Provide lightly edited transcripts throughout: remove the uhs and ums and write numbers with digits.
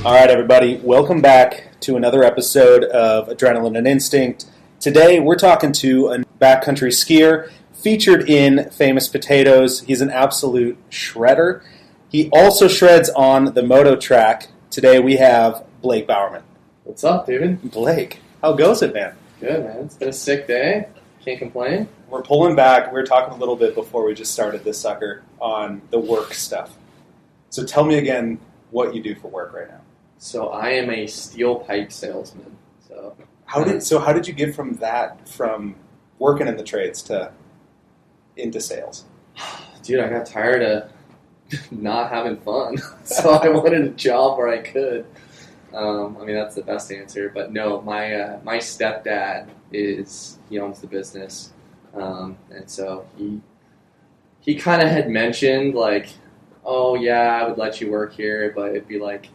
All right, everybody, welcome back to another episode of Adrenaline and Instinct. Today, we're talking to a backcountry skier featured in Famous Potatoes. He's an absolute shredder. He also shreds on the Moto track. Today, we have Blake Bowerman. What's up, David? Blake, how goes it, man? Good, man. It's been a sick day. Can't complain. We're pulling back. We were talking a little bit before we just started this sucker on the work stuff. So tell me again what you do for work right now. So I am a steel pipe salesman. So how did you get from working in the trades into sales? Dude, I got tired of not having fun, so I wanted a job where I could. That's the best answer. But no, my stepdad he owns the business, and so he kind of had mentioned like, oh yeah, I would let you work here, but it'd be like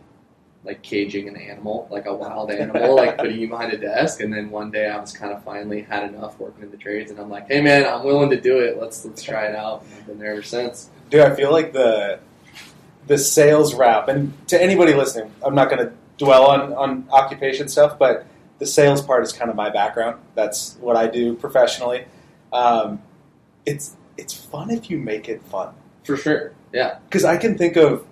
caging an animal, like a wild animal, like putting you behind a desk. And then one day I was kind of finally had enough working in the trades, and I'm like, hey man, I'm willing to do it. Let's try it out. And I've been there ever since. Dude, I feel like the sales rap, and to anybody listening, I'm not going to dwell on occupation stuff, but the sales part is kind of my background. That's what I do professionally. It's fun if you make it fun. For sure, yeah. Because I can think of,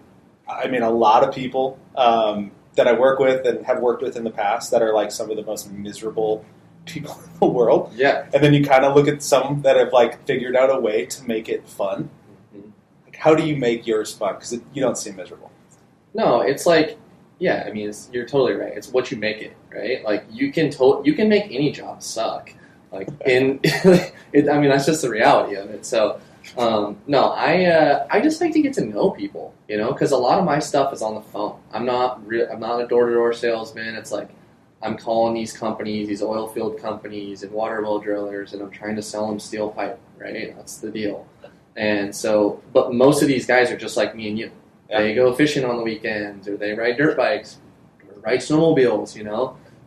a lot of people that I work with and have worked with in the past that are like some of the most miserable people in the world. Yeah. And then you kind of look at some that have like figured out a way to make it fun. Mm-hmm. Like, how do you make yours fun? Because you don't seem miserable. No, it's like, yeah, you're totally right. It's what you make it, right? Like you can make any job suck. Like that's just the reality of it. So. No, I just like to get to know people, because a lot of my stuff is on the phone. I'm not a door-to-door salesman. It's like I'm calling these companies, these oil field companies and water well drillers, and I'm trying to sell them steel pipe, right? That's the deal. And so, but most of these guys are just like me and you. Yeah. They go fishing on the weekends, or they ride dirt bikes, or ride snowmobiles,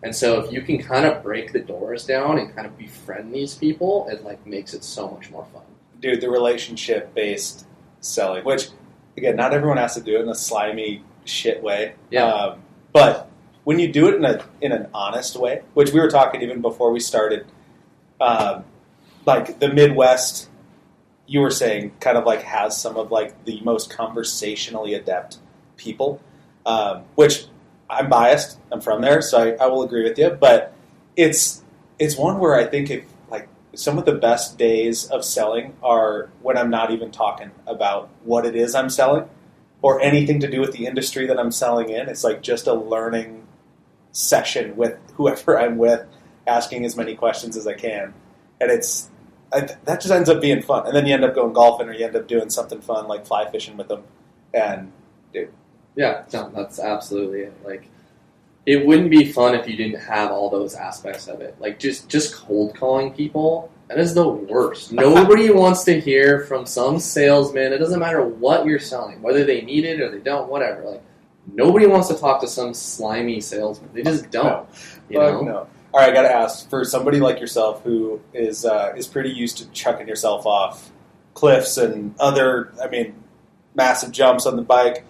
And so if you can kind of break the doors down and kind of befriend these people, it like makes it so much more fun. Dude, the relationship-based selling, which, again, not everyone has to do it in a slimy shit way. Yeah. But when you do it in an honest way, which we were talking even before we started, like the Midwest, you were saying, kind of like has some of like the most conversationally adept people, which I'm biased. I'm from there, so I will agree with you. But it's one where I think some of the best days of selling are when I'm not even talking about what it is I'm selling or anything to do with the industry that I'm selling in. It's like just a learning session with whoever I'm with, asking as many questions as I can. And that just ends up being fun. And then you end up going golfing or you end up doing something fun like fly fishing with them. And, dude. Yeah, no, that's absolutely it. Like, it wouldn't be fun if you didn't have all those aspects of it. Like, just cold calling people, that is the worst. Nobody wants to hear from some salesman. It doesn't matter what you're selling, whether they need it or they don't, whatever. Like, nobody wants to talk to some slimy salesman. They just don't. No. All right, I got to ask, for somebody like yourself who is pretty used to chucking yourself off cliffs and other, massive jumps on the bike,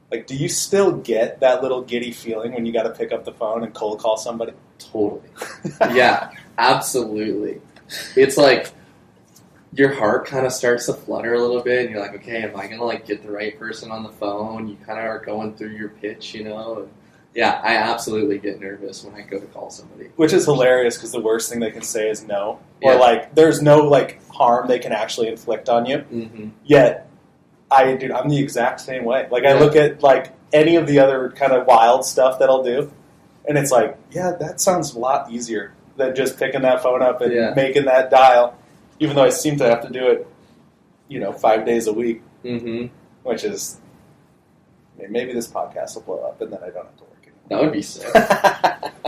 like, do you still get that little giddy feeling when you got to pick up the phone and cold call somebody? Totally. Yeah, absolutely. It's like your heart kind of starts to flutter a little bit, and you're like, okay, am I going to get the right person on the phone? You kind of are going through your pitch, And yeah, I absolutely get nervous when I go to call somebody. Which is hilarious because the worst thing they can say is no. Or there's no harm they can actually inflict on you. Mm-hmm. Yet, I'm the exact same way. I look at any of the other kind of wild stuff that I'll do, and it's like, yeah, that sounds a lot easier than just picking that phone up and making that dial. Even though I seem to have to do it, 5 days a week, which is maybe this podcast will blow up, and then I don't have to work anymore. That would be sick.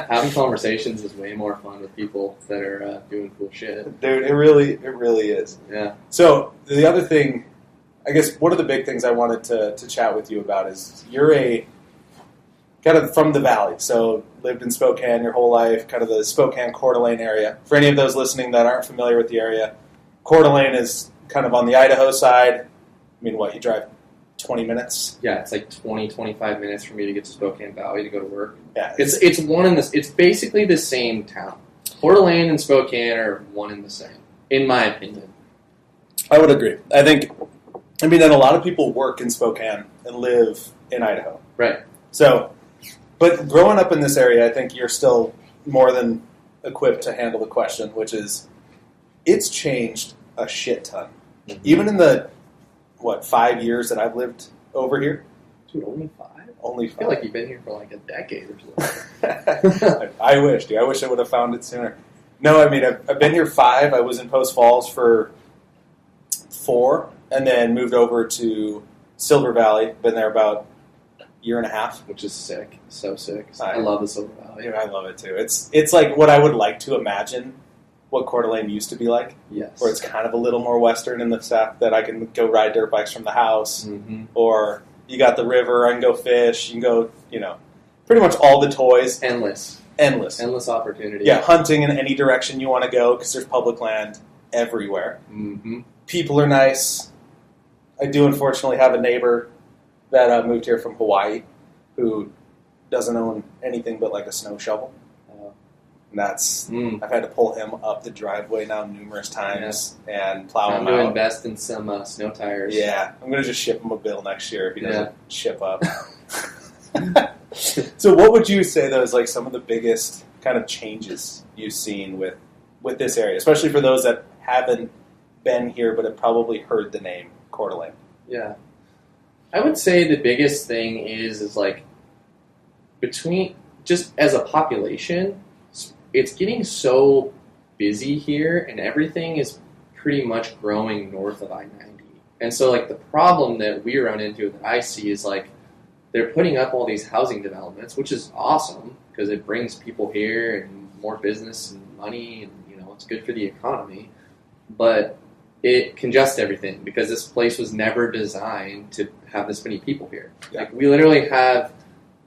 Having conversations is way more fun with people that are doing cool shit. Dude, it really is. Yeah. So the other thing. I guess one of the big things I wanted to chat with you about is you're a kind of from the valley, so lived in Spokane your whole life, kind of the Spokane Coeur d'Alene area. For any of those listening that aren't familiar with the area, Coeur d'Alene is kind of on the Idaho side. You drive 20 minutes. Yeah, it's like 20, 25 minutes for me to get to Spokane Valley to go to work. Yeah, It's one in this. It's basically the same town. Coeur d'Alene and Spokane are one and the same, in my opinion. I would agree. And a lot of people work in Spokane and live in Idaho. Right. So, but growing up in this area, I think you're still more than equipped to handle the question, which is, it's changed a shit ton. Mm-hmm. Even in the, 5 years that I've lived over here? Dude, only 5? Only 5. I feel like you've been here for like a decade or so. I wish, dude. I wish I would have found it sooner. No, I've been here 5. I was in Post Falls for 4, and then moved over to Silver Valley. Been there about a year and a half. Which is sick. So sick. I love the Silver Valley. Yeah, I love it too. It's like what I would like to imagine what Coeur d'Alene used to be like. Yes. Where it's kind of a little more western in the fact that I can go ride dirt bikes from the house. Mm-hmm. Or you got the river, I can go fish, you can go, pretty much all the toys. Endless opportunity. Yeah, hunting in any direction you want to go because there's public land everywhere. Mm-hmm. People are nice. I do unfortunately have a neighbor that moved here from Hawaii who doesn't own anything but like a snow shovel. And I've had to pull him up the driveway now numerous times and plow him out. I'm going to invest in some snow tires. Yeah, I'm going to just ship him a bill next year if he doesn't ship up. So what would you say, though, is like some of the biggest kind of changes you've seen with this area, especially for those that haven't been here but have probably heard the name Coeur d'Alene? Yeah. I would say the biggest thing is like between, just as a population, it's getting so busy here and everything is pretty much growing north of I-90. And so like the problem that we run into that I see is like they're putting up all these housing developments, which is awesome because it brings people here and more business and money and it's good for the economy. But it congests everything because this place was never designed to have this many people here. Yeah. Like we literally have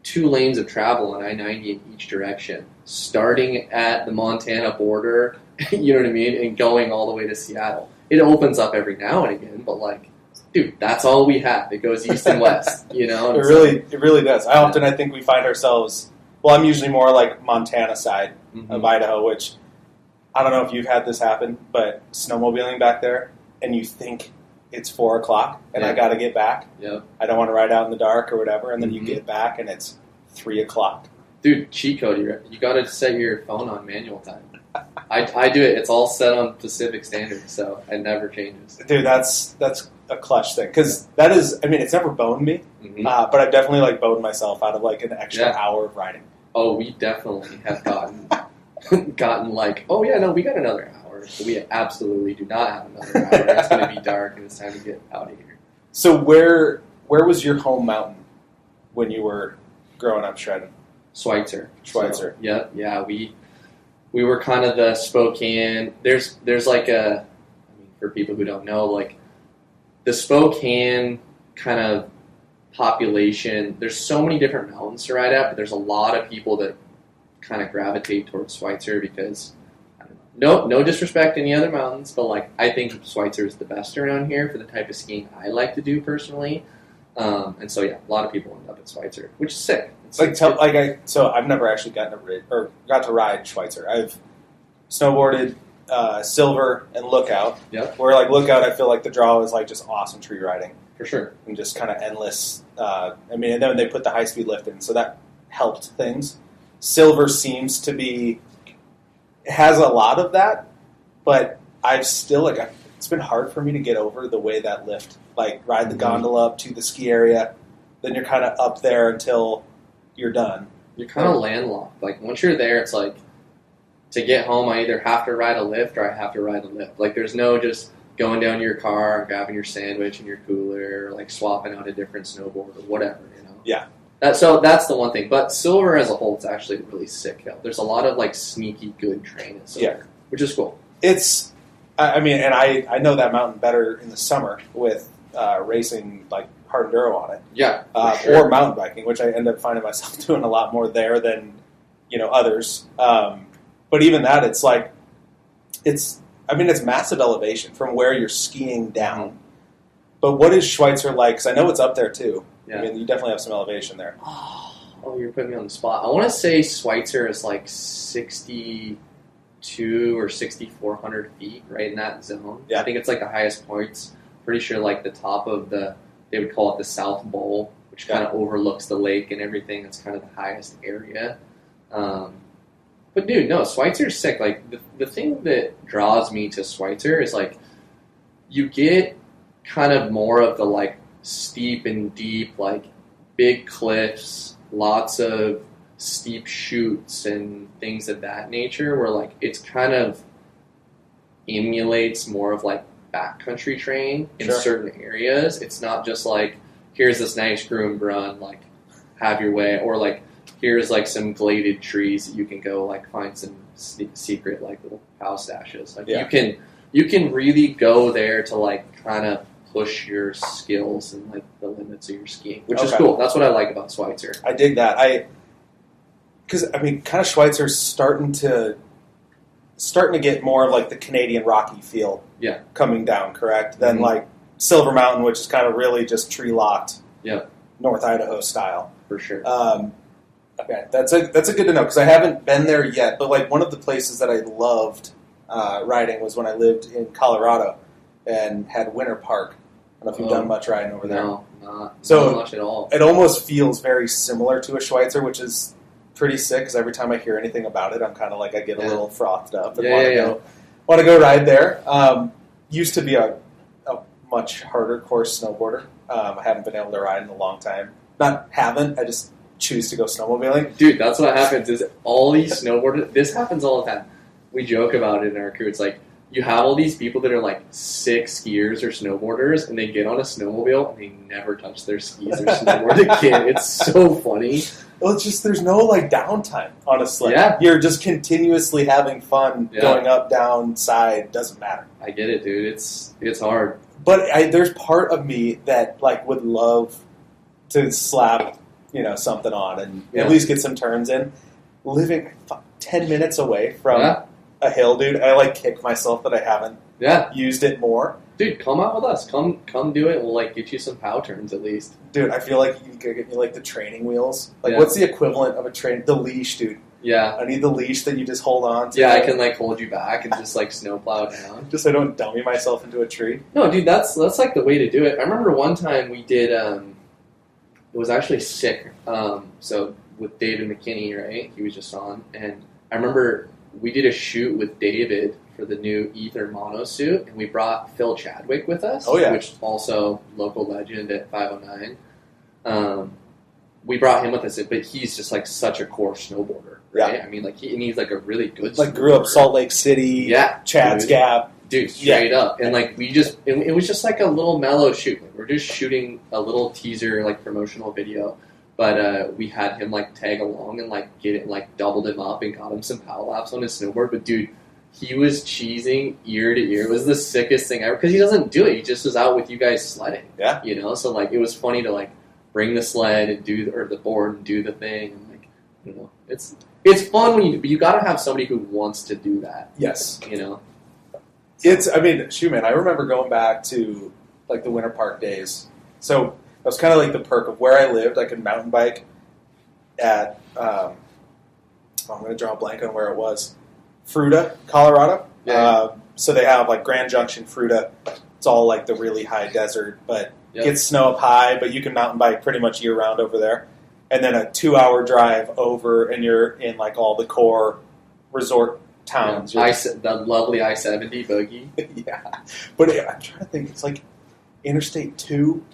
2 lanes of travel on I-90 in each direction, starting at the Montana border, you know what I mean, and going all the way to Seattle. It opens up every now and again, but like, dude, that's all we have. It goes east and west, It really does. I think we find ourselves, well, I'm usually more like Montana side of Idaho, which I don't know if you've had this happen, but snowmobiling back there, and you think it's 4 o'clock, and I got to get back. Yep. I don't want to ride out in the dark or whatever, and then you get back, and it's 3 o'clock. Dude, cheat code. You got to set your phone on manual time. I do it. It's all set on Pacific Standard, so it never changes. Dude, that's a clutch thing, because that is, it's never boned me, but I've definitely like boned myself out of like an extra hour of riding. Oh, we definitely have gotten like, oh yeah, no, we got another hour. So we absolutely do not have another hour. It's going to be dark and it's time to get out of here. So where was your home mountain when you were growing up shredding? Schweitzer. So, yeah. We were kind of the Spokane. There's like for people who don't know, like the Spokane kind of population. There's so many different mountains to ride at, but there's a lot of people that kind of gravitate towards Schweitzer because. No disrespect to any other mountains, but like I think Schweitzer is the best around here for the type of skiing I like to do personally. And so a lot of people end up at Schweitzer, which is sick. So I've never actually got to ride Schweitzer. I've snowboarded Silver and Lookout. Yep. Where like Lookout, I feel like the draw is like just awesome tree riding for sure, and just kind of endless. And then they put the high speed lift in, so that helped things. Silver seems to be. It has a lot of that, but I've still it's been hard for me to get over the way that lift, like ride the gondola up to the ski area, then you're kind of up there until you're done. You're kind of landlocked. Like once you're there, it's like to get home, I either have to ride a lift or I have to ride a lift. Like there's no just going down to your car, grabbing your sandwich and your cooler, or like swapping out a different snowboard or whatever, Yeah. So that's the one thing. But Silver as a whole, it's actually a really sick hill. There's a lot of like sneaky good terrain in Silver, which is cool. It's, and I know that mountain better in the summer with racing like hard enduro on it. Yeah, or mountain biking, which I end up finding myself doing a lot more there than others. But even that, it's massive elevation from where you're skiing down. But what is Schweitzer like? Because I know it's up there too. Yeah. I mean, you definitely have some elevation there. Oh, you're putting me on the spot. I want to say Schweitzer is like 62 or 6,400 feet, right in that zone. Yeah. I think it's like the highest points. Pretty sure like the top of they would call it the South Bowl, which kind of overlooks the lake and everything. It's kind of the highest area. But dude, no, Schweitzer's sick. Like the thing that draws me to Schweitzer is like you get kind of more of the like steep and deep, like big cliffs, lots of steep chutes and things of that nature, where like it's kind of emulates more of like backcountry terrain in certain areas. It's not just like here's this nice groomed run, like have your way, or like here's like some gladed trees that you can go like find some secret like little cow stashes. Like you can really go there to like kind of push your skills and like the limits of your skiing, which is cool. That's what I like about Schweitzer. I dig that. Because I mean, kind of Schweitzer's starting to get more of like the Canadian Rocky feel. Yeah. Coming down, correct? Than like Silver Mountain, which is kind of really just tree locked. Yeah. North Idaho style. For sure. Okay, that's a good to know because I haven't been there yet. But like one of the places that I loved riding was when I lived in Colorado and had Winter Park. I don't know if you've done much riding over there. No, not much at all. It almost feels very similar to a Schweitzer, which is pretty sick because every time I hear anything about it, I'm kind of like I get a little frothed up and want to go ride there. Used to be a much harder course snowboarder. I haven't been able to ride in a long time. I just choose to go snowmobiling. Dude, that's what happens is all these snowboarders, this happens all the time. We joke about it in our crew. It's like you have all these people that are like sick skiers or snowboarders and they get on a snowmobile and they never touch their skis or snowboard again. It's so funny. Well, it's just there's no like downtime, honestly. Yeah. You're just continuously having fun going up, down, side, doesn't matter. I get it, dude. It's hard. But there's part of me that like would love to slap, something on and at least get some turns in. Living 10 minutes away from a hill, dude, I like kick myself that I haven't used it more. Dude, come out with us. Come do it. We'll like get you some pow turns at least. Dude, I feel like you could get me like the training wheels. Like, what's the equivalent of the leash, dude? Yeah. I need the leash that you just hold on to. Yeah, I can like hold you back and just like snowplow down. Just so I don't dummy myself into a tree. No, dude, that's like the way to do it. I remember one time we did. It was actually sick. So with David McKinney, right? He was just on, and I remember we did a shoot with David for the new Ether Mono suit, and we brought Phil Chadwick with us. Oh, yeah. Which is also local legend at 509. We brought him with us, but he's just like such a core snowboarder, right? Yeah. I mean, like he's like a really good. Like grew up Salt Lake City, Chad's Gap, dude, straight up. And like it was just like a little mellow shoot. Like, we're just shooting a little teaser, like promotional video, but we had him like tag along and like get it, like doubled him up and got him some power laps on his snowboard. But dude, he was cheesing ear to ear. It was the sickest thing ever because he doesn't do it. He just was out with you guys sledding. Yeah, So like it was funny to like bring the sled and or the board and do the thing. And like, it's fun when you got to have somebody who wants to do that. Yes. It's, I mean, shoot, man, I remember going back to like the Winter Park days. So that was kind of like the perk of where I lived. I could mountain bike at, I'm going to draw a blank on where it was. Fruita, Colorado. Yeah. So they have like Grand Junction, Fruita. It's all like the really high desert, but gets snow up high, but you can mountain bike pretty much year round over there. And then a 2-hour drive over, and you're in like all the core resort towns. The lovely I-70 boogie. Yeah. But I'm trying to think. It's like Interstate 2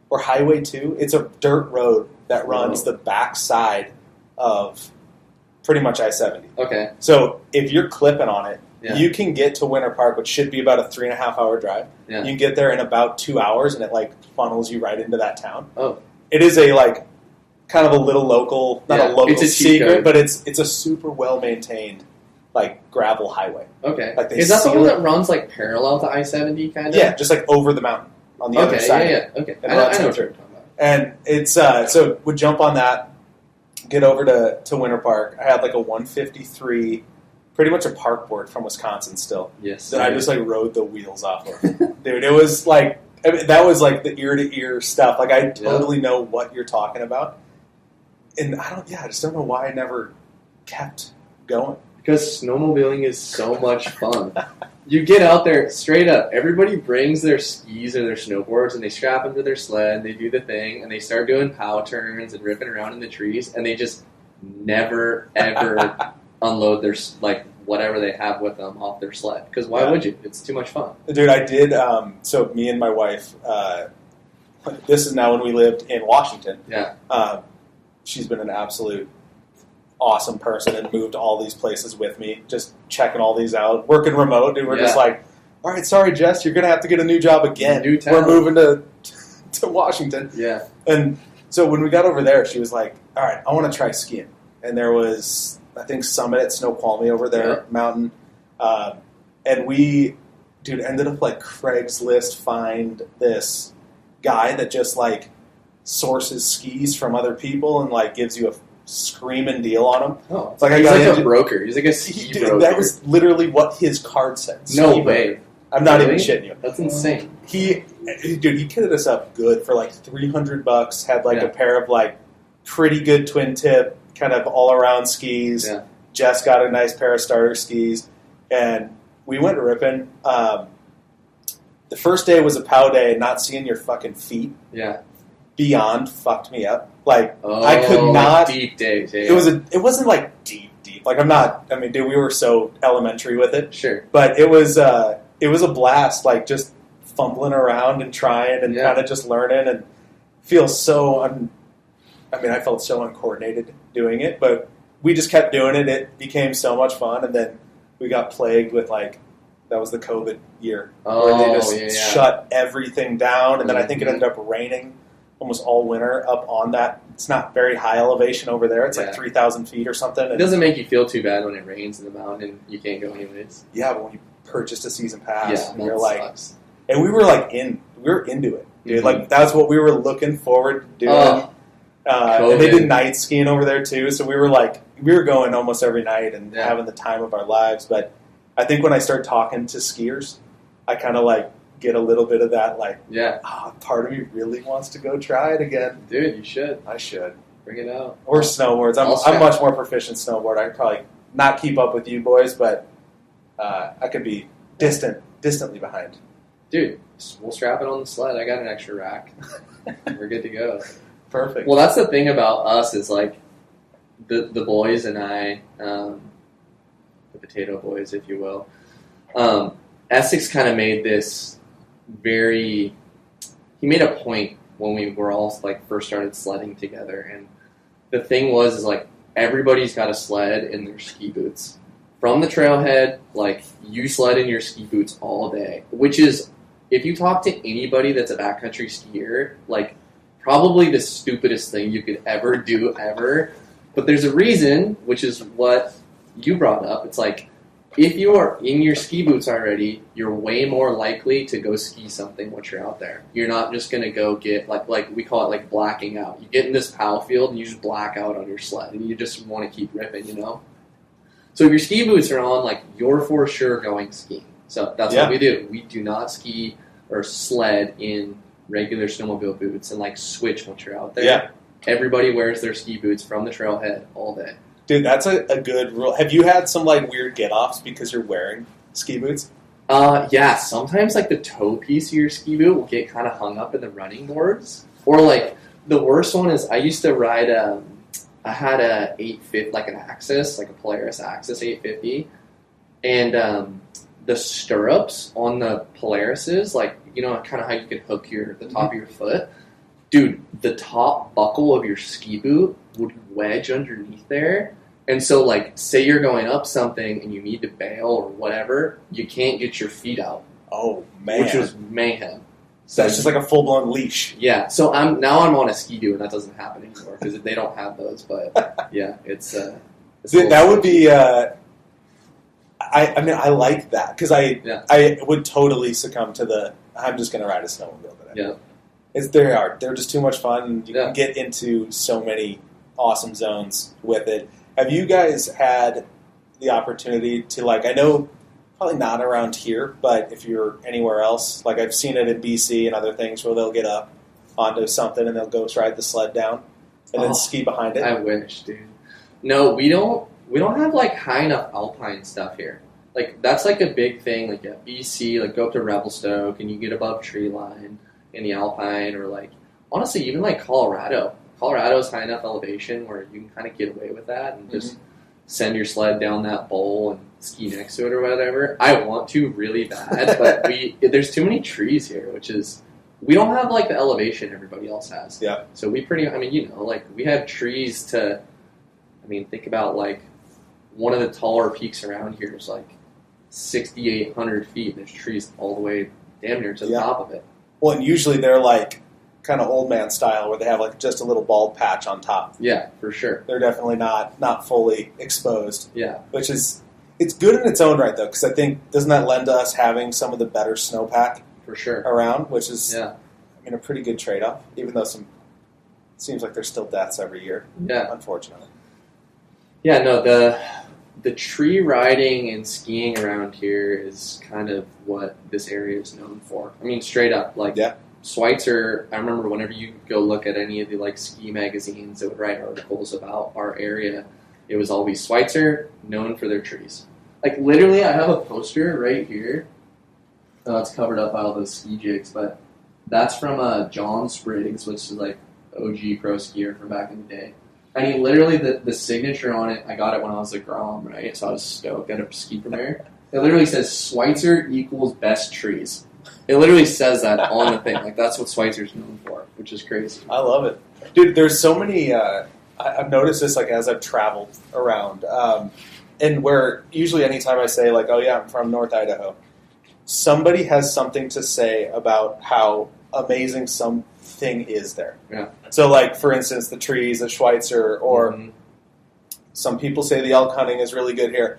or Highway 2. It's a dirt road that runs the back side of pretty much I-70. Okay. So if you're clipping on it, you can get to Winter Park, which should be about a 3.5-hour drive. Yeah. You can get there in about 2 hours, and it like funnels you right into that town. Oh. It is a like kind of a little local, not a local secret, but it's a super well maintained like gravel highway. Okay. Like is that the one that runs like parallel to I-70 kind of? Yeah, just like over the mountain on the other side. Yeah. Okay. I know what you're talking about. And it's so would jump on that, get over to Winter Park. I had like a 153, pretty much a park board from Wisconsin still. Yes. That I just like rode the wheels off of. Dude, it was like I mean, that was like the ear-to-ear stuff. Like, I totally know what you're talking about. And I just don't know why I never kept going. Because snowmobiling is so much fun. You get out there, straight up, everybody brings their skis or their snowboards, and they strap them to their sled, and they do the thing, and they start doing pow turns and ripping around in the trees, and they just never, ever unload their, like, whatever they have with them off their sled. Because why would you? It's too much fun. Dude, I did, so me and my wife, this is now when we lived in Washington. Yeah. She's been an absolute awesome person and moved all these places with me, just checking all these out, working remote, and we're just like, all right, sorry, Jess, you're going to have to get a new job again. New town. We're moving to Washington. Yeah. And so when we got over there, she was like, all right, I want to try skiing. And there was, I think, Summit at Snoqualmie over there, mountain. And we, dude, ended up like Craigslist find this guy that just like sources skis from other people and like gives you a screaming deal on them. Oh, it's like he's like a broker. He's like a ski broker. That was literally what his card said. No way. I'm not even shitting you. That's insane. He kitted us up good for like $300. Had like a pair of like pretty good twin tip, kind of all around skis. Yeah. Jess got a nice pair of starter skis, and we went ripping. The first day was a pow day, and not seeing your fucking feet. Yeah. Beyond fucked me up. Like I could not. Deep days. Yeah. It wasn't like deep. Like I'm not. I mean, dude, we were so elementary with it. Sure. But it was a blast. Like just fumbling around and trying and kind of just learning and feel so. I felt so uncoordinated doing it, but we just kept doing it. It became so much fun, and then we got plagued with like. That was the COVID year where they just shut everything down, and then I think it ended up raining almost all winter up on that. It's not very high elevation over there. It's like 3,000 feet or something. It doesn't make you feel too bad when it rains in the mountain and you can't go anyways. Yeah, but when you purchased a season pass, and you're sucks. And we were into it, dude. Mm-hmm. Like that's what we were looking forward to doing. And they did night skiing over there too, so we were going almost every night and having the time of our lives. But I think when I start talking to skiers, I kind of like get a little bit of that part of me really wants to go try it again. Dude, you should. I should. Bring it out. Or snowboards. I'm much more proficient snowboard. I could probably not keep up with you boys, but I could be distantly behind. Dude, we'll strap it on the sled. I got an extra rack. We're good to go. Perfect. Well, that's the thing about us is like the boys and I, the potato boys, if you will. Essex kind of made this he made a point when we were all like first started sledding together, and the thing was like everybody's got a sled in their ski boots. From the trailhead, like you sled in your ski boots all day, which is, if you talk to anybody that's a backcountry skier, like probably the stupidest thing you could ever do ever. But there's a reason, which is what you brought up. It's like, if you are in your ski boots already, you're way more likely to go ski something once you're out there. You're not just going to go get, like we call it like blacking out. You get in this POW field and you just black out on your sled and you just want to keep ripping, you know? So if your ski boots are on, like, you're for sure going skiing. So that's what we do. We do not ski or sled in regular snowmobile boots and like switch once you're out there. Yeah. Everybody wears their ski boots from the trailhead all day. Dude, that's a good rule. Have you had some like weird get-offs because you're wearing ski boots? Yeah, sometimes like the toe piece of your ski boot will get kind of hung up in the running boards. Or like the worst one is I used to ride I had a 850, like an Axis, like a Polaris Axis 850, and the stirrups on the Polarises, like, you know, kind of how you could hook the top of your foot. Dude, the top buckle of your ski boot would wedge underneath there. And so, like, say you're going up something and you need to bail or whatever, you can't get your feet out. Oh, man. Which was mayhem. So it's just like a full-blown leash. Yeah. So I'm on a ski-doo, and that doesn't happen anymore because they don't have those. But, yeah, it's that would be... I mean, I like that because I would totally succumb to the I'm just going to ride a snowmobile today. Yeah. They're just too much fun. You can get into so many awesome zones with it. Have you guys had the opportunity to, like, I know Probably not around here, but if you're anywhere else, like I've seen it in BC and other things where they'll get up onto something and they'll go ride the sled down and then ski behind it. I wish, dude. No, we don't have like high enough alpine stuff here. Like that's like a big thing. Like at BC, like go up to Revelstoke and you get above tree line in the alpine, or like honestly even like Colorado. Colorado's high enough elevation where you can kind of get away with that and just send your sled down that bowl and ski next to it or whatever. I want to really bad, but there's too many trees here, which is we don't have like the elevation everybody else has. Yeah. So we like we have trees to. I mean, think about like one of the taller peaks around here is like 6,800 feet. There's trees all the way damn near to the top of it. Well, and usually they're like kind of old man style where they have like just a little bald patch on top. Yeah, for sure. They're definitely not fully exposed. Yeah. Which is, it's good in its own right though, because I think, doesn't that lend to us having some of the better snowpack for sure around, which is, I mean, a pretty good trade-off, even though seems like there's still deaths every year. Yeah. Unfortunately. Yeah, no, the tree riding and skiing around here is kind of what this area is known for. I mean, straight up, like Schweitzer. I remember whenever you go look at any of the like ski magazines that would write articles about our area, it was always Schweitzer, known for their trees. Like literally, I have a poster right here. It's covered up by all those ski jigs, but that's from John Spriggs, which is like OG pro skier from back in the day. I mean, literally, the signature on it, I got it when I was a Grom, right? So I was stoked at a ski premiere. It literally says, Schweitzer equals best trees. It literally says that on the thing. Like, that's what Schweitzer's known for, which is crazy. I love it. Dude, there's so many, I've noticed this, like, as I've traveled around, and where usually anytime I say, like, oh, yeah, I'm from North Idaho, somebody has something to say about how amazing something is there. Yeah. So, like, for instance, the trees at Schweitzer, or some people say the elk hunting is really good here.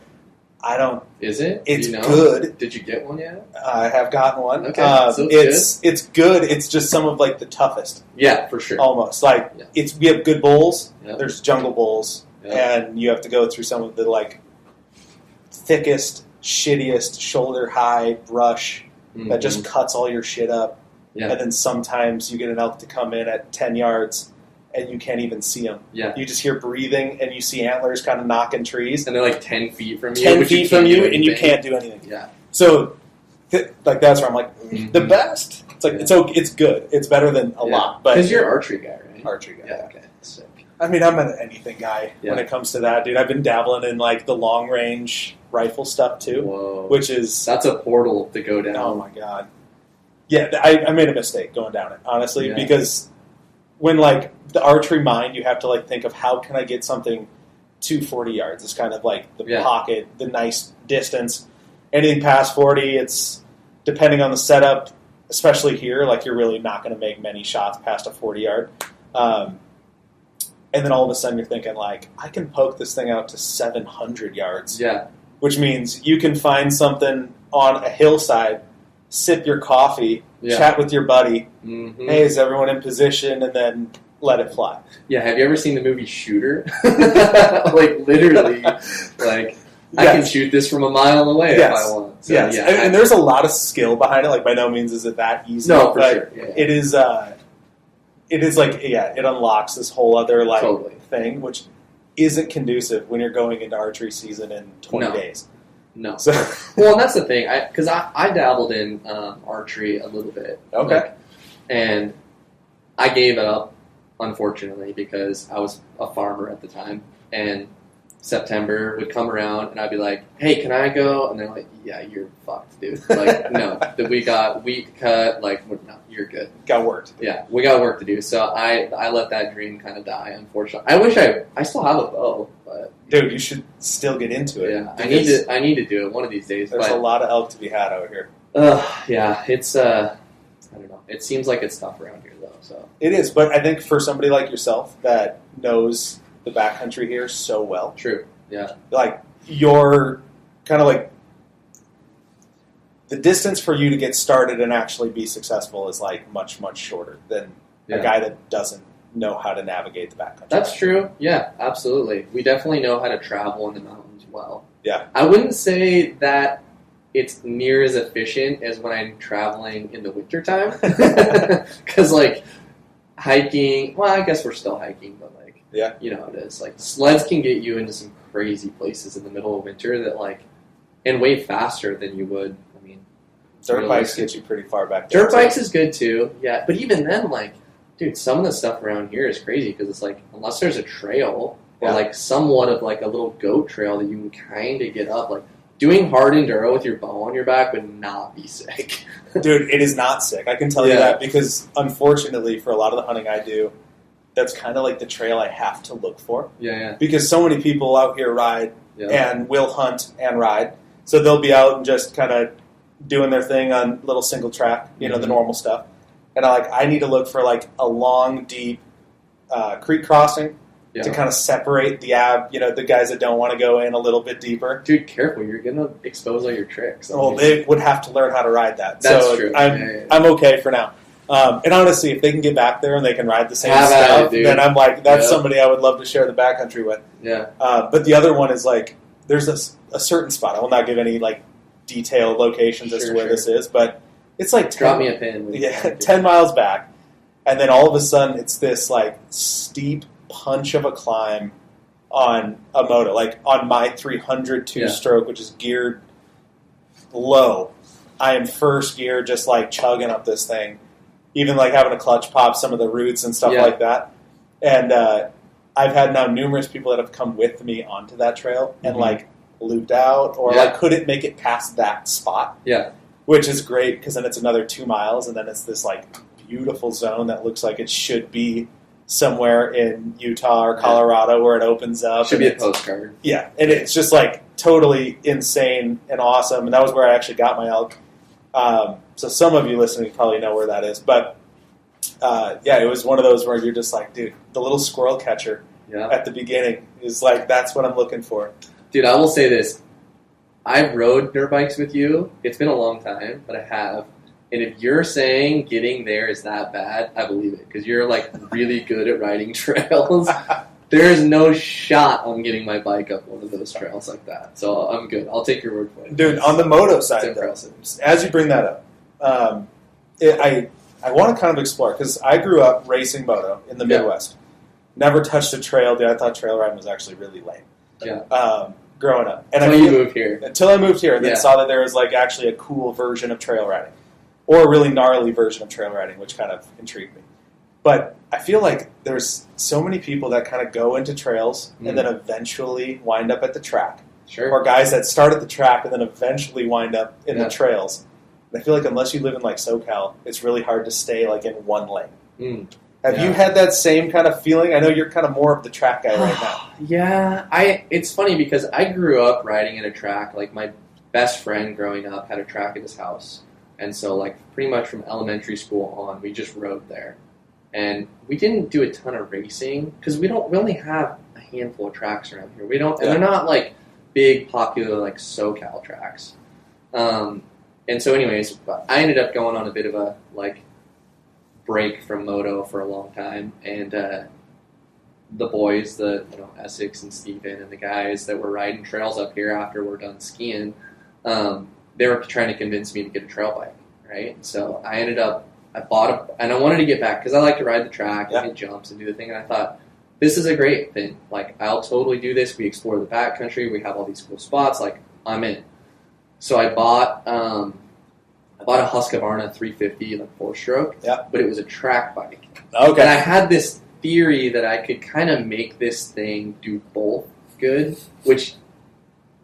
I don't. Is it? It's good. Did you get one yet? I have gotten one. Okay. So it's good. It's just some of like the toughest. Yeah, for sure. Almost like we have good bulls. Yep. There's jungle bulls, and you have to go through some of the like thickest, shittiest shoulder high brush that just cuts all your shit up. Yeah. And then sometimes you get an elk to come in at 10 yards and you can't even see them. Yeah. You just hear breathing and you see antlers kind of knocking trees. And they're like 10 feet from you. 10 feet from you and you can't do anything. Yeah. So, like, that's where I'm like, the best? It's like, it's good. It's better than a lot. Because you're an archery guy, right? Archery guy. Yeah, okay. Sick. I mean, I'm an anything guy when it comes to that, dude. I've been dabbling in, like, the long-range rifle stuff, too. Whoa. Which is... That's a portal to go down. Oh, my God. Yeah, I made a mistake going down it, honestly, because when, like, the archery mind, you have to, like, think of how can I get something to 40 yards. It's kind of like the pocket, the nice distance. Anything past 40, it's, depending on the setup, especially here, like, you're really not going to make many shots past a 40-yard. And then all of a sudden you're thinking, like, I can poke this thing out to 700 yards. Yeah. Which means you can find something on a hillside, sip your coffee, chat with your buddy. Mm-hmm. Hey, is everyone in position? And then let it fly. Yeah, have you ever seen the movie Shooter? Like, literally, like, I can shoot this from a mile away if I want. So, and there's a lot of skill behind it. Like, by no means is it that easy. No, for sure. Yeah. It is like, it unlocks this whole other, like, thing, which isn't conducive when you're going into archery season in 20 days. No. So. Well, and that's the thing, because I dabbled in archery a little bit. Okay. Like, and I gave it up, unfortunately, because I was a farmer at the time, and September would come around, and I'd be like, hey, can I go? And they're like, yeah, you're fucked, dude. Like, no, we got wheat cut, like, no, you're good. Got work to do. Yeah, we got work to do. So I let that dream kind of die, unfortunately. I wish I still have a bow, but... Dude, you should still get into it. Yeah, I need to do it one of these days. There's a lot of elk to be had out here. Yeah, it's, I don't know. It seems like it's tough around here, though. So it is, but I think for somebody like yourself that knows the backcountry here so well. True, yeah. Like, you're kind of like, the distance for you to get started and actually be successful is like much, much shorter than a guy that doesn't know how to navigate the backcountry. That's true. Yeah, absolutely. We definitely know how to travel in the mountains well. Yeah. I wouldn't say that it's near as efficient as when I'm traveling in the wintertime. Because, like, hiking, well, I guess we're still hiking, but, like, Yeah. you know how it is. Like, sleds can get you into some crazy places in the middle of winter that, like, and way faster than you would. I mean, Dirt bikes get you pretty far back there. Dirt bikes is good, too. Yeah, but even then, like, dude, some of the stuff around here is crazy because it's like, unless there's a trail or like somewhat of like a little goat trail that you can kind of get up, like doing hard enduro with your bow on your back would not be sick. Dude, it is not sick. I can tell you that because unfortunately for a lot of the hunting I do, that's kind of like the trail I have to look for. Yeah. Because so many people out here ride and will hunt and ride. So they'll be out and just kind of doing their thing on little single track, you know, the normal stuff. And I need to look for like a long, deep creek crossing to kind of separate the guys that don't want to go in a little bit deeper. Dude, careful! You're gonna expose all your tricks. Well, they would have to learn how to ride that. That's so true. I'm okay for now. And honestly, if they can get back there and they can ride the same stuff, then I'm like, that's somebody I would love to share the backcountry with. Yeah. But the other one is like, there's a certain spot. I will not give any like detailed locations as to where this is, but it's like drop me a pin. 10 miles back, and then all of a sudden it's this like steep punch of a climb on a moto, like on my 300 two-stroke, which is geared low. I am first gear, just like chugging up this thing, even like having a clutch pop some of the roots and stuff like that. And I've had now numerous people that have come with me onto that trail and like looped out or like couldn't make it past that spot. Yeah. Which is great because then it's another 2 miles and then it's this like beautiful zone that looks like it should be somewhere in Utah or Colorado where it opens up. Should be a postcard. Yeah, and it's just like totally insane and awesome. And that was where I actually got my elk. So some of you listening probably know where that is. But it was one of those where you're just like, dude, the little squirrel catcher at the beginning is like, that's what I'm looking for. Dude, I will say this. I've rode dirt bikes with you. It's been a long time, but I have. And if you're saying getting there is that bad, I believe it. Because you're, like, really good at riding trails. There is no shot on getting my bike up one of those trails like that. So I'm good. I'll take your word for it. Dude, on the moto side, though, as you bring that up, I want to kind of explore. Because I grew up racing moto in the Midwest. Never touched a trail. Dude, I thought trail riding was actually really lame. Yeah. Growing up. And until you moved here. Until I moved here and then saw that there was like actually a cool version of trail riding. Or a really gnarly version of trail riding, which kind of intrigued me. But I feel like there's so many people that kind of go into trails and then eventually wind up at the track. Sure. Or guys that start at the track and then eventually wind up in the trails. And I feel like unless you live in like SoCal, it's really hard to stay like in one lane. Have you had that same kind of feeling? I know you're kind of more of the track guy right now. Yeah, it's funny because I grew up riding at a track. Like my best friend growing up had a track at his house. And so like pretty much from elementary school on, we just rode there. And we didn't do a ton of racing because we only have a handful of tracks around here. We don't, and they're not like big, popular like SoCal tracks. And so anyways, I ended up going on a bit of a like break from moto for a long time, and the boys, Essex and Steven and the guys that were riding trails up here after we're done skiing, they were trying to convince me to get a trail bike, right? So I bought and I wanted to get back because I like to ride the track and hit jumps and do the thing, and I thought, this is a great thing. Like, I'll totally do this. We explore the backcountry. We have all these cool spots. Like, I'm in. So I bought a Husqvarna 350, like 4-stroke, but it was a track bike. Okay. And I had this theory that I could kind of make this thing do both good, which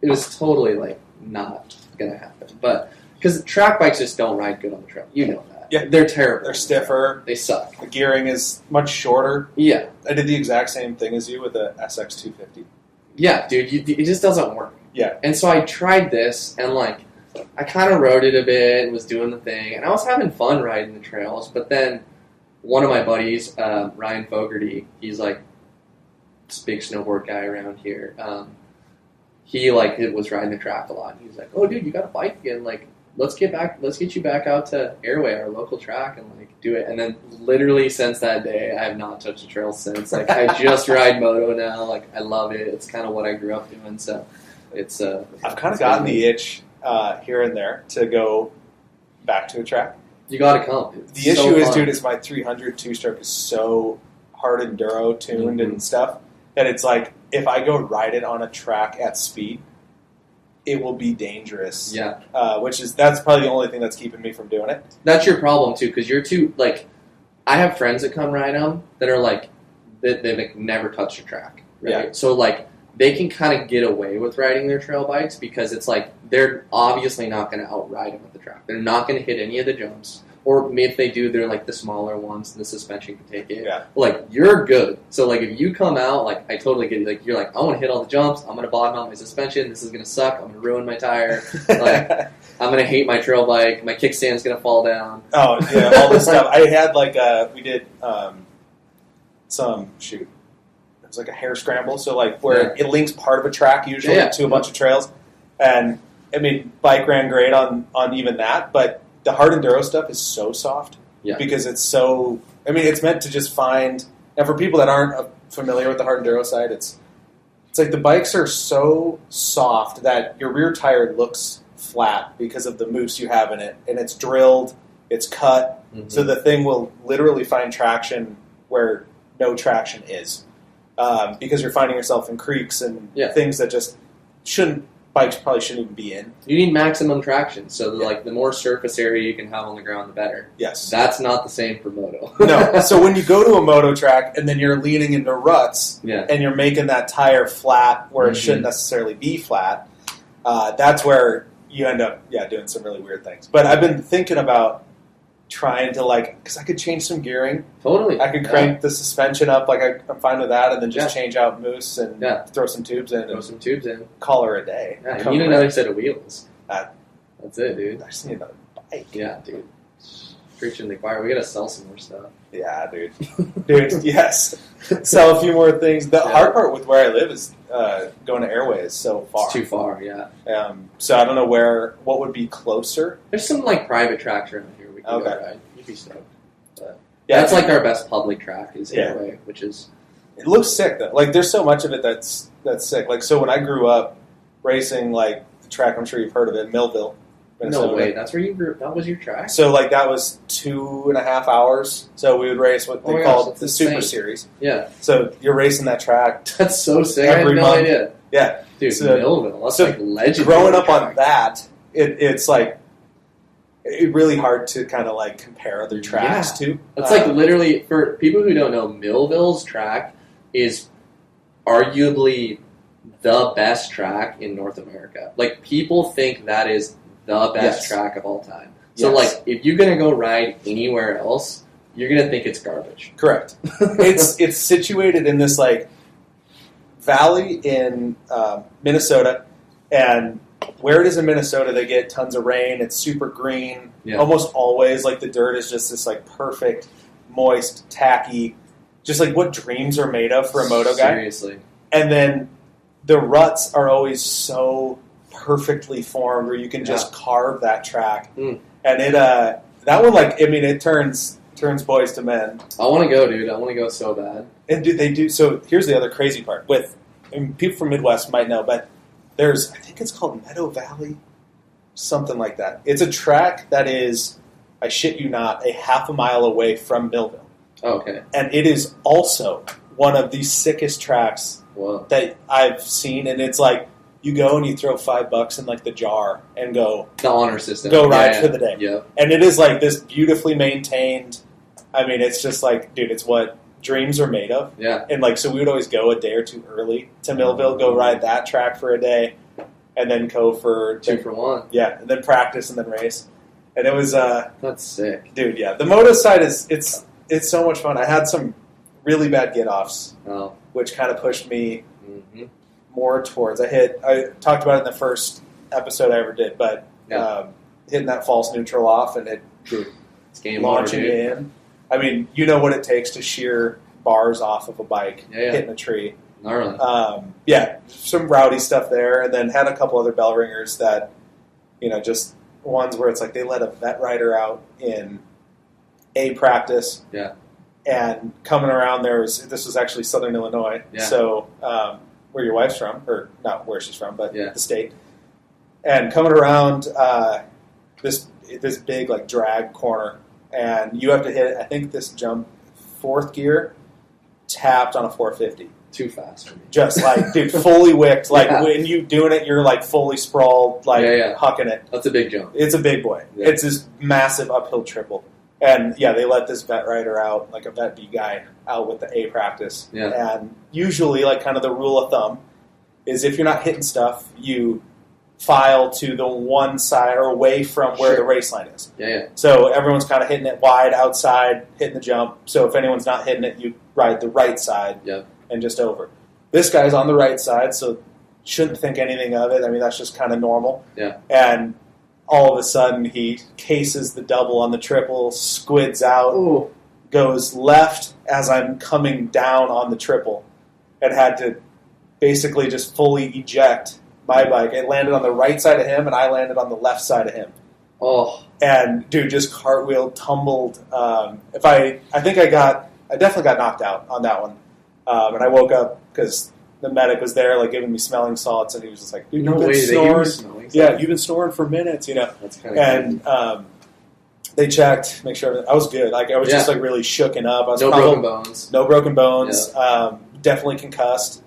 it was totally, like, not going to happen. But, because track bikes just don't ride good on the trail. You know that. Yeah. They're terrible. They're stiffer. They suck. The gearing is much shorter. Yeah. I did the exact same thing as you with the SX250. Yeah, dude, it just doesn't work. Yeah. And so I tried this, and, like, I kind of rode it a bit and was doing the thing, and I was having fun riding the trails, but then one of my buddies, Ryan Fogarty, he's like this big snowboard guy around here, he was riding the track a lot. He was like, oh dude, you got a bike again, like let's get you back out to Airway, our local track, and like do it. And then literally since that day I have not touched a trail since. Like I just ride moto now, like I love it. It's kind of what I grew up doing, so it's I've kind of gotten the itch here and there to go back to a track. You got to come. The issue is, dude, is my 300 two-stroke is so hard enduro tuned and stuff that it's like if I go ride it on a track at speed, it will be dangerous. Yeah. That's probably the only thing that's keeping me from doing it. That's your problem too, because you're too like. I have friends that come ride them that are like they've like never touched a track, right? Yeah. So like they can kind of get away with riding their trail bikes because it's like they're obviously not going to outride them at the track. They're not going to hit any of the jumps. Or if they do, they're like the smaller ones, and the suspension can take it. Yeah. Like, you're good. So, like, if you come out, like, I totally get it. Like, you're like, I want to hit all the jumps. I'm going to bottom out my suspension. This is going to suck. I'm going to ruin my tire. Like, I'm going to hate my trail bike. My kickstand's going to fall down. Oh, yeah, all this stuff. I had, like, we did it was like a hair scramble. So, like, where it links part of a track usually to a bunch of trails. And, I mean, bike ran great on even that, but the hard enduro stuff is so soft because it's so. I mean, it's meant to just find. And for people that aren't familiar with the hard enduro side, it's like the bikes are so soft that your rear tire looks flat because of the mousse you have in it, and it's drilled, it's cut, so the thing will literally find traction where no traction is, because you're finding yourself in creeks and things that just bikes probably shouldn't even be in. You need maximum traction, so like the more surface area you can have on the ground, the better. Yes. That's not the same for moto. No. So when you go to a moto track and then you're leaning into ruts and you're making that tire flat where it shouldn't necessarily be flat, that's where you end up doing some really weird things. But I've been thinking about trying to, like, because I could change some gearing. Totally. I could crank the suspension up, like I'm fine with that, and then just change out mousse and throw some tubes in. Call her a day. Yeah, you need another set of wheels. That's it, dude. I just need another bike. Yeah, dude. Preaching the choir. We gotta sell some more stuff. Yeah, dude. Dude, yes. Sell a few more things. The hard part with where I live is going to Airway is so far. It's too far, yeah. So I don't know what would be closer. There's some, like, private tracks around here we can go ride. You'd be stoked. But that's, like, our best public track is Airway, which is... It looks sick, though. Like, there's so much of it that's sick. Like, so when I grew up racing, like, the track, I'm sure you've heard of it, Millville. Minnesota. No way, that's where you grew up? That was your track? So, like, that was 2.5 hours. So we would race what they called the Super Series. Yeah. So you're racing that track. That's so sick. I had no idea. Yeah. Dude, Millville. That's like legendary. Growing up on that, it's like really hard to kind of like compare other tracks to. It's like literally, for people who don't know, Millville's track is arguably the best track in North America. Like, people think that is the best track of all time. So, like, if you're going to go ride anywhere else, you're going to think it's garbage. Correct. It's situated in this, like, valley in Minnesota, and where it is in Minnesota, they get tons of rain. It's super green. Yeah. Almost always, like, the dirt is just this, like, perfect, moist, tacky, just like what dreams are made of for a moto guy. Seriously. And then the ruts are always so perfectly formed where you can just carve that track. And it that one, like, I mean, it turns boys to men. I want to go, dude. I want to go so bad. And they do. So here's the other crazy part. People from Midwest might know, but I think it's called Meadow Valley, something like that. It's a track that is, I shit you not, a half a mile away from Millville. Oh, okay. And it is also one of the sickest tracks that I've seen. And it's like, you go and you throw $5 in, like, the jar and go... The honor system. Go ride for the day. Yep. And it is, like, this beautifully maintained... I mean, it's just like, dude, it's what dreams are made of. Yeah. And, like, so we would always go a day or two early to Millville, go ride that track for a day, and then go for... 2 for 1. Yeah, and then practice and then race. And it was... That's sick. Dude, yeah. The moto side is... It's so much fun. I had some really bad get-offs, which kind of pushed me... more towards. I talked about it in the first episode I ever did, but hitting that false neutral off and it's game launching over, in. I mean, you know what it takes to shear bars off of a bike, hitting a tree. Gnarly. Some rowdy stuff there, and then had a couple other bell ringers that, just ones where it's like they let a vet rider out in a practice. Yeah. And coming around this was actually Southern Illinois. Yeah. So, where your wife's from, or not where she's from, but the state. and coming around this big like drag corner, and you have to hit, I think this jump, 4th gear, tapped on a 450. Too fast for me. Just like, dude, fully wicked. Like, Yeah. when you doing it, you're like fully sprawled, like hucking it. That's a big jump. It's a big boy. Yeah. It's this massive uphill triple. And yeah, they let this vet rider out, like a vet B guy, out with the A practice. Yeah. And usually, like, kind of the rule of thumb is if you're not hitting stuff, you file to the one side or away from where the race line is. Yeah. So everyone's kind of hitting it wide outside, hitting the jump. So if anyone's not hitting it, you ride the right side and just over. This guy's on the right side, so shouldn't think anything of it. I mean, that's just kind of normal. Yeah. And all of a sudden, he cases the double on the triple, squids out, Ooh. goes left as I'm coming down on the triple, and had to basically just fully eject my bike. It landed on the right side of him, and I landed on the left side of him. Oh. And dude, just cartwheeled, tumbled. I definitely got knocked out on that one. And I woke up because the medic was there, like giving me smelling salts, and he was just like, "Dude, No you've been way, snoring. they give you smelling salts? Yeah, you've been snoring for minutes, you know." That's kind of And they checked, make sure I was good. Like I was just like really shooken up. I was broken bones. No broken bones. Definitely concussed.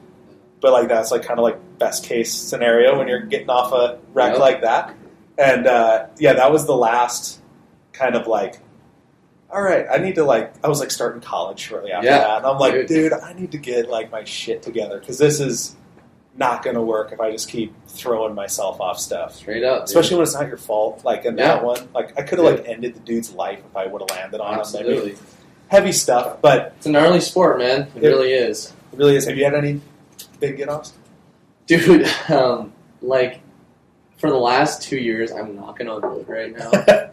But like that's like kind of like best case scenario when you're getting off a wreck like that. And that was the last kind of like, all right, I need to like, I was like starting college shortly after that. And I'm like, dude, I need to get like my shit together because this is not going to work if I just keep throwing myself off stuff. Straight up. Especially when it's not your fault. Like in that one, like I could have like ended the dude's life if I would have landed on him. Maybe. Heavy stuff, but it's a gnarly sport, man. It really is. It really is. Have you had any big get-offs? Dude, like for the last 2 years, I'm knocking on wood right now.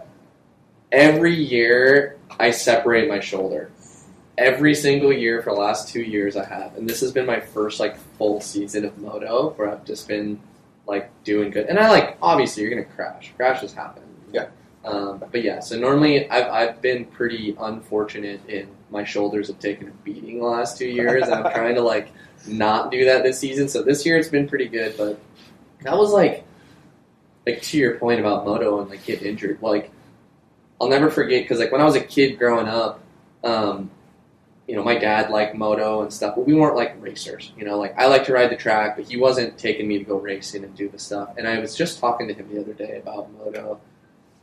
Every year, I separate my shoulder. Every single year for the last 2 years I have. And this has been my first like full season of Moto where I've just been like doing good. And I like, obviously you're going to crash. Crashes happen. Yeah. But yeah, so normally I've been pretty unfortunate in my shoulders have taken a beating the last 2 years. And I'm trying to like not do that this season. So this year it's been pretty good. But that was like to your point about Moto and like getting injured. Like I'll never forget because like when I was a kid growing up, my dad liked Moto and stuff, but we weren't like racers. Like I like to ride the track, but he wasn't taking me to go racing and do the stuff. And I was just talking to him the other day about Moto,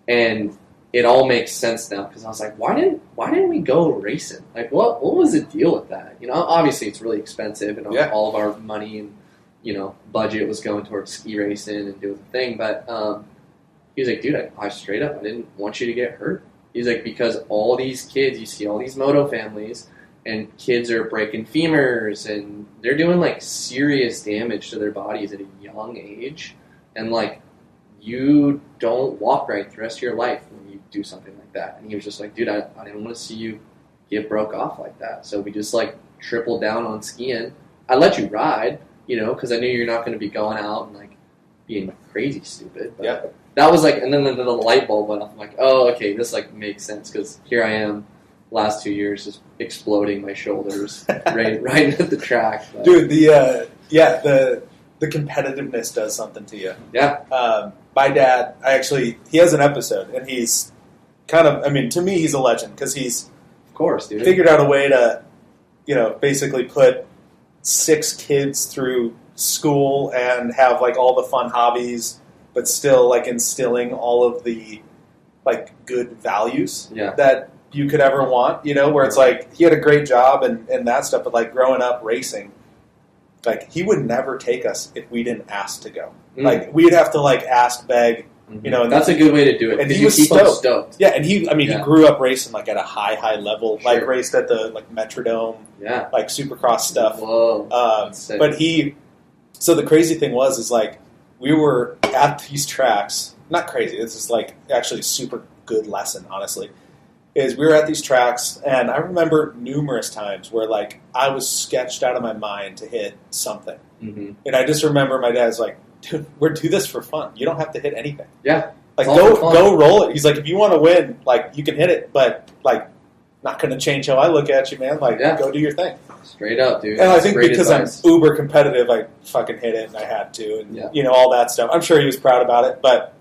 and it all makes sense now because I was like, why didn't we go racing? Like what was the deal with that? Obviously it's really expensive, and all of our money and budget was going towards ski racing and doing the thing. But he was like, dude, I straight up, I didn't want you to get hurt. He's like, because all these kids, you see all these Moto families, and kids are breaking femurs, and they're doing, like, serious damage to their bodies at a young age. And, like, you don't walk right the rest of your life when you do something like that. And he was just like, dude, I didn't want to see you get broke off like that. So we just, like, tripled down on skiing. I let you ride, because I knew you're not going to be going out and, like, being crazy stupid. But that was, like, and then the light bulb went off. I'm like, oh, okay, this, like, makes sense, because here I am. Last 2 years just exploding my shoulders right at the track. But. Dude, the competitiveness does something to you. Yeah. My dad, he has an episode, and he's kind of, to me, he's a legend because he's, of course, dude, figured out a way to, basically put 6 kids through school and have like all the fun hobbies, but still like instilling all of the like good values that you could ever want, where it's like he had a great job and that stuff, but like growing up racing, like he would never take us if we didn't ask to go. Like we'd have to like ask, beg, and that's a good way to do it. And he was stoked. Yeah, and he grew up racing like at a high level, like raced at the like Metrodome, like Supercross stuff. Whoa, but so the crazy thing is like we were at these tracks. Not crazy. This is like actually a super good lesson, honestly. Is we were at these tracks, and I remember numerous times where, like, I was sketched out of my mind to hit something. Mm-hmm. And I just remember my dad's like, dude, we're do this for fun. You don't have to hit anything. Yeah. Like, go roll it. He's like, if you want to win, like, you can hit it, but, like, not going to change how I look at you, man. Like, go do your thing. Straight up, dude. And I think because advice. I'm uber competitive, I fucking hit it and I had to, and you know, all that stuff. I'm sure he was proud about it, but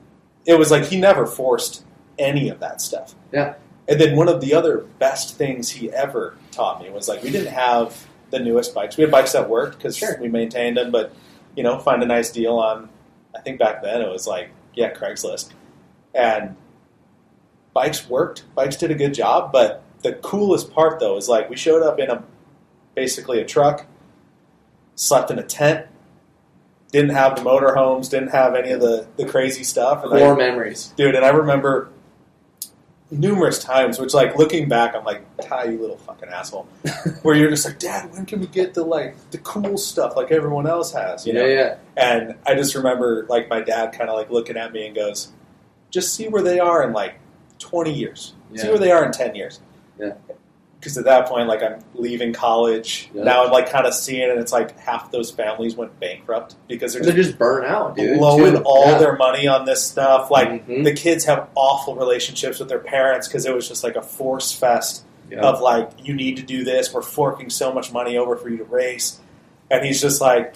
it was like he never forced any of that stuff. Yeah. And then one of the other best things he ever taught me was like we didn't have the newest bikes. We had bikes that worked because we maintained them, but you know, find a nice deal on. I think back then it was like Craigslist, and bikes worked. Bikes did a good job, but the coolest part though is like we showed up in basically a truck, slept in a tent, didn't have the motorhomes, didn't have any of the crazy stuff. Core memories. Dude, and I remember numerous times, which like looking back, I'm like, you little fucking asshole. Where you're just like, Dad, when can we get the cool stuff like everyone else has? You know? Yeah. And I just remember like my dad kind of like looking at me and goes, just see where they are in like 20 years. Yeah. See where they are in 10 years. Yeah. Because at that point, like I'm leaving college. Yeah. Now I'm like kind of seeing it. It's like half those families went bankrupt because they're just burnt out, dude. Blowing all their money on this stuff. Like the kids have awful relationships with their parents because it was just like a force fest of like, you need to do this. We're forking so much money over for you to race. And he's just like,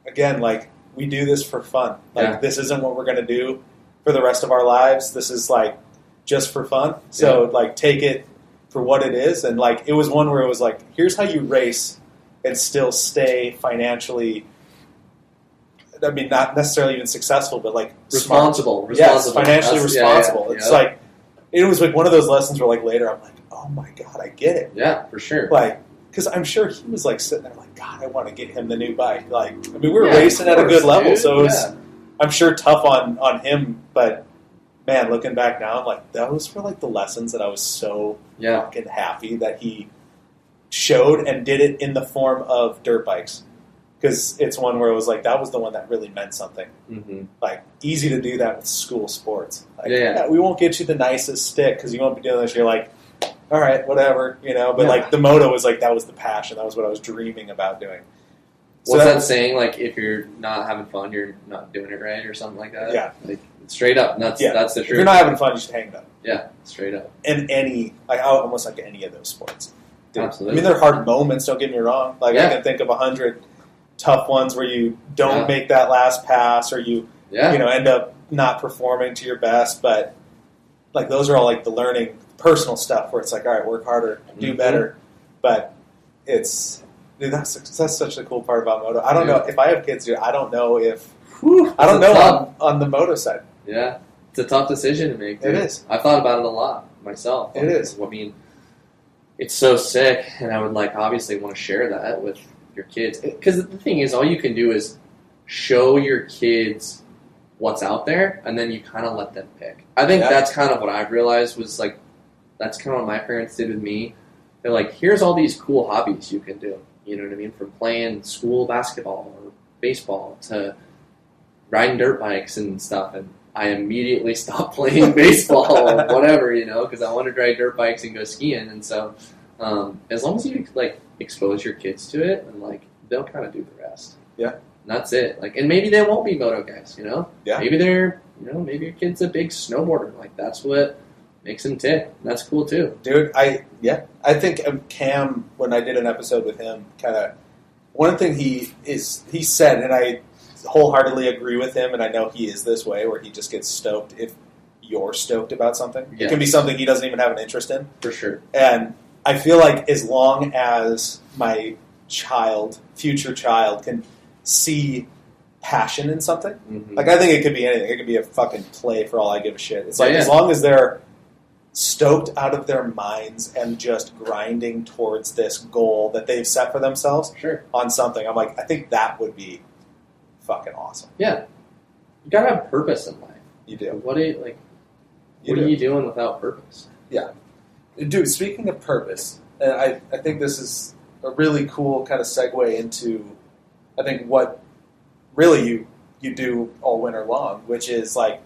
again, like we do this for fun. Like this isn't what we're going to do for the rest of our lives. This is like just for fun. So like take it for what it is, and like it was one where it was like, here's how you race and still stay financially. I mean, not necessarily even successful, but like responsible. Yes, financially responsible. It's like it was like one of those lessons where like later I'm like, oh my god, I get it. Yeah, for sure. Like because I'm sure he was like sitting there like, God, I want to get him the new bike. Like I mean, we were racing at a good level, dude. So it was I'm sure tough on him, but. Man, looking back now, I'm like, those were like the lessons that I was so fucking happy that he showed and did it in the form of dirt bikes. Because it's one where it was like, that was the one that really meant something. Mm-hmm. Like, easy to do that with school sports. Like, we won't get you the nicest stick because you won't be doing this. You're like, all right, whatever, you know. But like, the Moto was like, that was the passion. That was what I was dreaming about doing. So what's that saying? Like, if you're not having fun, you're not doing it right or something like that? Yeah. Like, straight up. That's the truth. If you're not having fun, you should hang it up. Yeah, straight up. And almost like any of those sports. Dude. Absolutely. I mean, they're hard moments, don't get me wrong. Like, I can think of 100 tough ones where you don't make that last pass or you end up not performing to your best. But, like, those are all, like, the learning, personal stuff where it's like, all right, work harder, do better. But it's... Dude, that's such a cool part about Moto. I don't know if I have kids, dude. I don't know if I don't know on the Moto side. Yeah, it's a tough decision to make. Dude. It is. I've thought about it a lot myself. It is. I mean, it's so sick, and I would like obviously want to share that with your kids because the thing is, all you can do is show your kids what's out there, and then you kind of let them pick. I think that's kind of what I've realized was like that's kind of what my parents did with me. They're like, here's all these cool hobbies you can do. You know what I mean? From playing school basketball or baseball to riding dirt bikes and stuff. And I immediately stopped playing baseball or whatever, you know, because I wanted to ride dirt bikes and go skiing. And so as long as you, like, expose your kids to it, and, like, they'll kind of do the rest. Yeah. And that's it. Like, and maybe they won't be moto guys, you know? Yeah. Maybe they're, you know, maybe your kid's a big snowboarder. Like, that's what makes him tick. That's cool too, dude. I think Cam, when I did an episode with him, kind of one thing he said, and I wholeheartedly agree with him, and I know he is this way, where he just gets stoked if you're stoked about something. It can be something he doesn't even have an interest in, for sure. And I feel like as long as my future child, can see passion in something, like I think it could be anything. It could be a fucking play for all I give a shit. It's like as long as they're stoked out of their minds and just grinding towards this goal that they've set for themselves on something. I'm like, I think that would be fucking awesome. Yeah. You gotta have purpose in life. You do. What are you doing without purpose? Yeah. Dude, speaking of purpose, I think this is a really cool kind of segue into, I think, what really you do all winter long, which is like,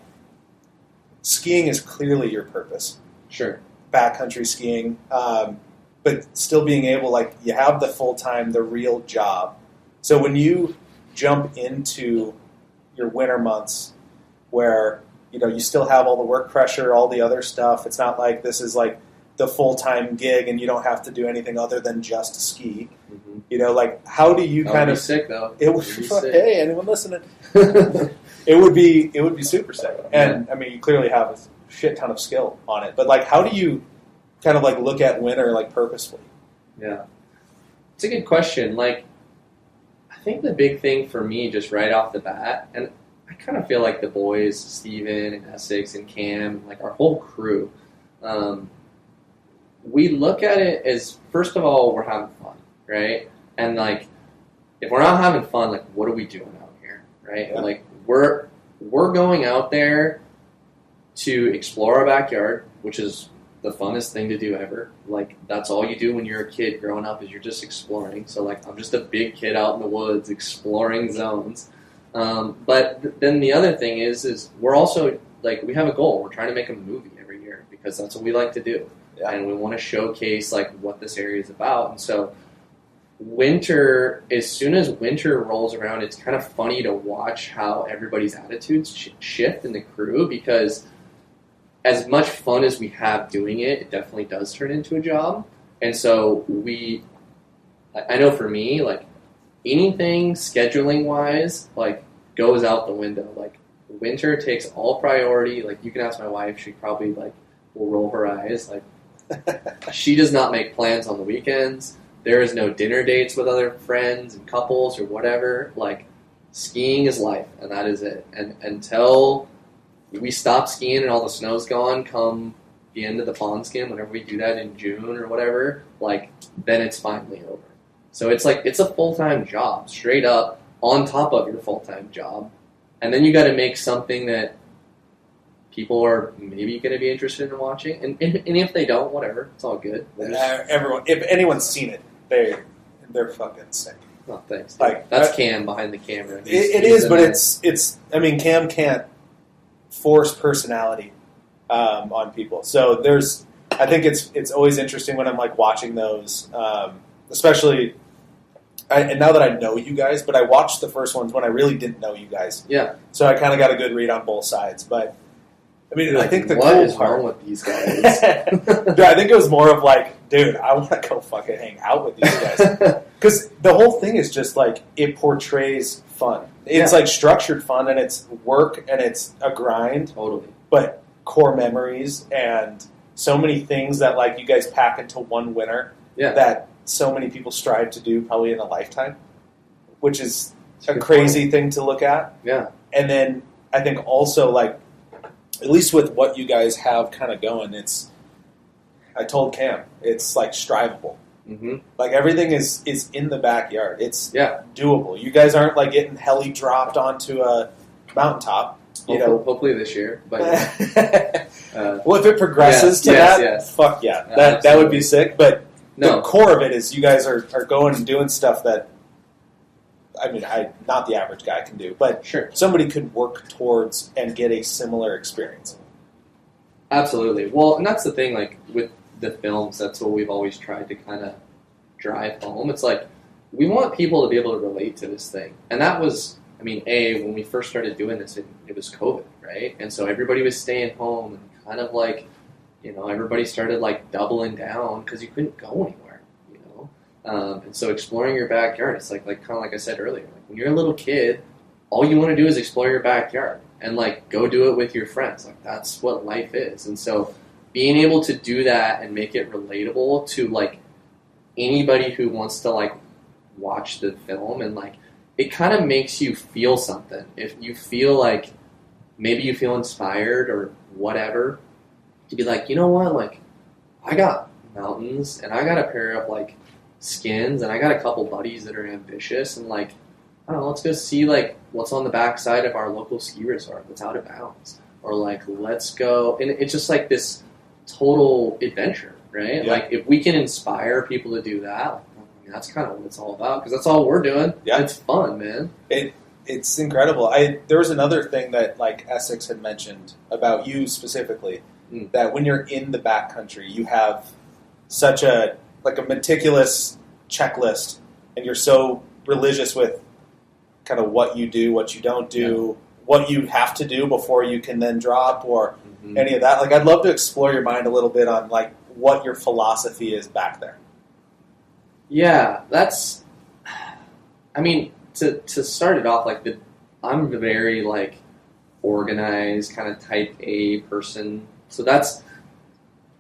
skiing is clearly your purpose. Sure. Backcountry skiing, but still being able, like, you have the full-time, the real job. So when you jump into your winter months where, you know, you still have all the work pressure, all the other stuff, it's not like this is like the full-time gig and you don't have to do anything other than just ski. Mm-hmm. You know, like how do you kind of sick though? It would be sick. Hey, anyone listening? it would be super sick. And I mean, you clearly have a shit ton of skill on it. But like, how do you kind of like look at winter like purposefully? Yeah, it's a good question. Like, I think the big thing for me, just right off the bat, and I kind of feel like the boys, Steven and Essex and Cam, like our whole crew, we look at it as, first of all, we're having fun, right? And like, if we're not having fun, like, what are we doing out here, right? Yeah. Like, we're going out there to explore our backyard, which is the funnest thing to do ever. Like, that's all you do when you're a kid growing up, is you're just exploring. So like, I'm just a big kid out in the woods exploring zones. But then the other thing is we're also, like, we have a goal. We're trying to make a movie every year because that's what we like to do. Yeah. And we want to showcase like what this area is about. And so winter, as soon as winter rolls around, it's kind of funny to watch how everybody's attitudes shift in the crew, because as much fun as we have doing it, it definitely does turn into a job. And so I know for me, like, anything scheduling wise, like, goes out the window. Like, winter takes all priority. Like, you can ask my wife, she probably like will roll her eyes. Like, she does not make plans on the weekends. There is no dinner dates with other friends and couples or whatever. Like, skiing is life, and that is it. And until we stop skiing and all the snow's gone, come the end of the pond skim, whenever we do that in June or whatever, like, then it's finally over. So it's like, it's a full-time job, straight up, on top of your full-time job. And then you got to make something that people are maybe going to be interested in watching. And if they don't, whatever, it's all good. Everyone, if anyone's seen it, they're fucking sick. Oh, thanks. Dude. Like, that's Cam behind the camera. It is, but it's. I mean, Cam can't force personality on people. So I think it's always interesting when I'm like watching those, especially. And now that I know you guys, but I watched the first ones when I really didn't know you guys. Yeah. So I kind of got a good read on both sides. But I mean, I think the what cool is part, wrong with these guys? Dude, I think it was more of like, dude, I want to go fucking hang out with these guys, because the whole thing is just like, it portrays fun. It's like structured fun, and it's work, and it's a grind. Totally. But core memories and so many things that like you guys pack into one winter. Yeah. That so many people strive to do probably in a lifetime, which is a crazy thing to look at. Yeah. And then I think also, like, at least with what you guys have kind of going, I told Cam, it's like strivable. Mm-hmm. Like, everything is in the backyard. It's doable. You guys aren't like getting heli dropped onto a mountaintop. Hopefully this year. But well, if it progresses to that, fuck yeah, that would be sick. But the core of it is you guys are going and doing stuff that, I mean, not the average guy can do, but sure, somebody could work towards and get a similar experience. Absolutely. Well, and that's the thing, like, with the films, that's what we've always tried to kind of drive home. It's like, we want people to be able to relate to this thing. And that was, I mean, when we first started doing this, it was COVID, right? And so everybody was staying home, and kind of like, everybody started like doubling down because you couldn't go anywhere, and so exploring your backyard, it's like kind of like I said earlier, like when you're a little kid, all you want to do is explore your backyard and like go do it with your friends. Like, that's what life is. And so being able to do that and make it relatable to like anybody who wants to like watch the film, and like it kind of makes you feel something. If you feel like maybe you feel inspired or whatever, to be like, you know what, like, I got mountains, and I got a pair of, like, skins, and I got a couple buddies that are ambitious, and, like, I don't know, let's go see, like, what's on the backside of our local ski resort that's out of bounds. Or, like, let's go, and it's just, like, this total adventure, right? Yeah. Like, if we can inspire people to do that, like, I mean, that's kind of what it's all about, because that's all we're doing. Yeah. It's fun, man. It's incredible. There was another thing that, like, Essex had mentioned about you specifically, that when you're in the backcountry, you have such a meticulous checklist, and you're so religious with kind of what you do, what you don't do, what you have to do before you can then drop, or any of that. Like, I'd love to explore your mind a little bit on like what your philosophy is back there. Yeah, that's. I mean, to start it off, like I'm very like organized, kind of type A person. So that's,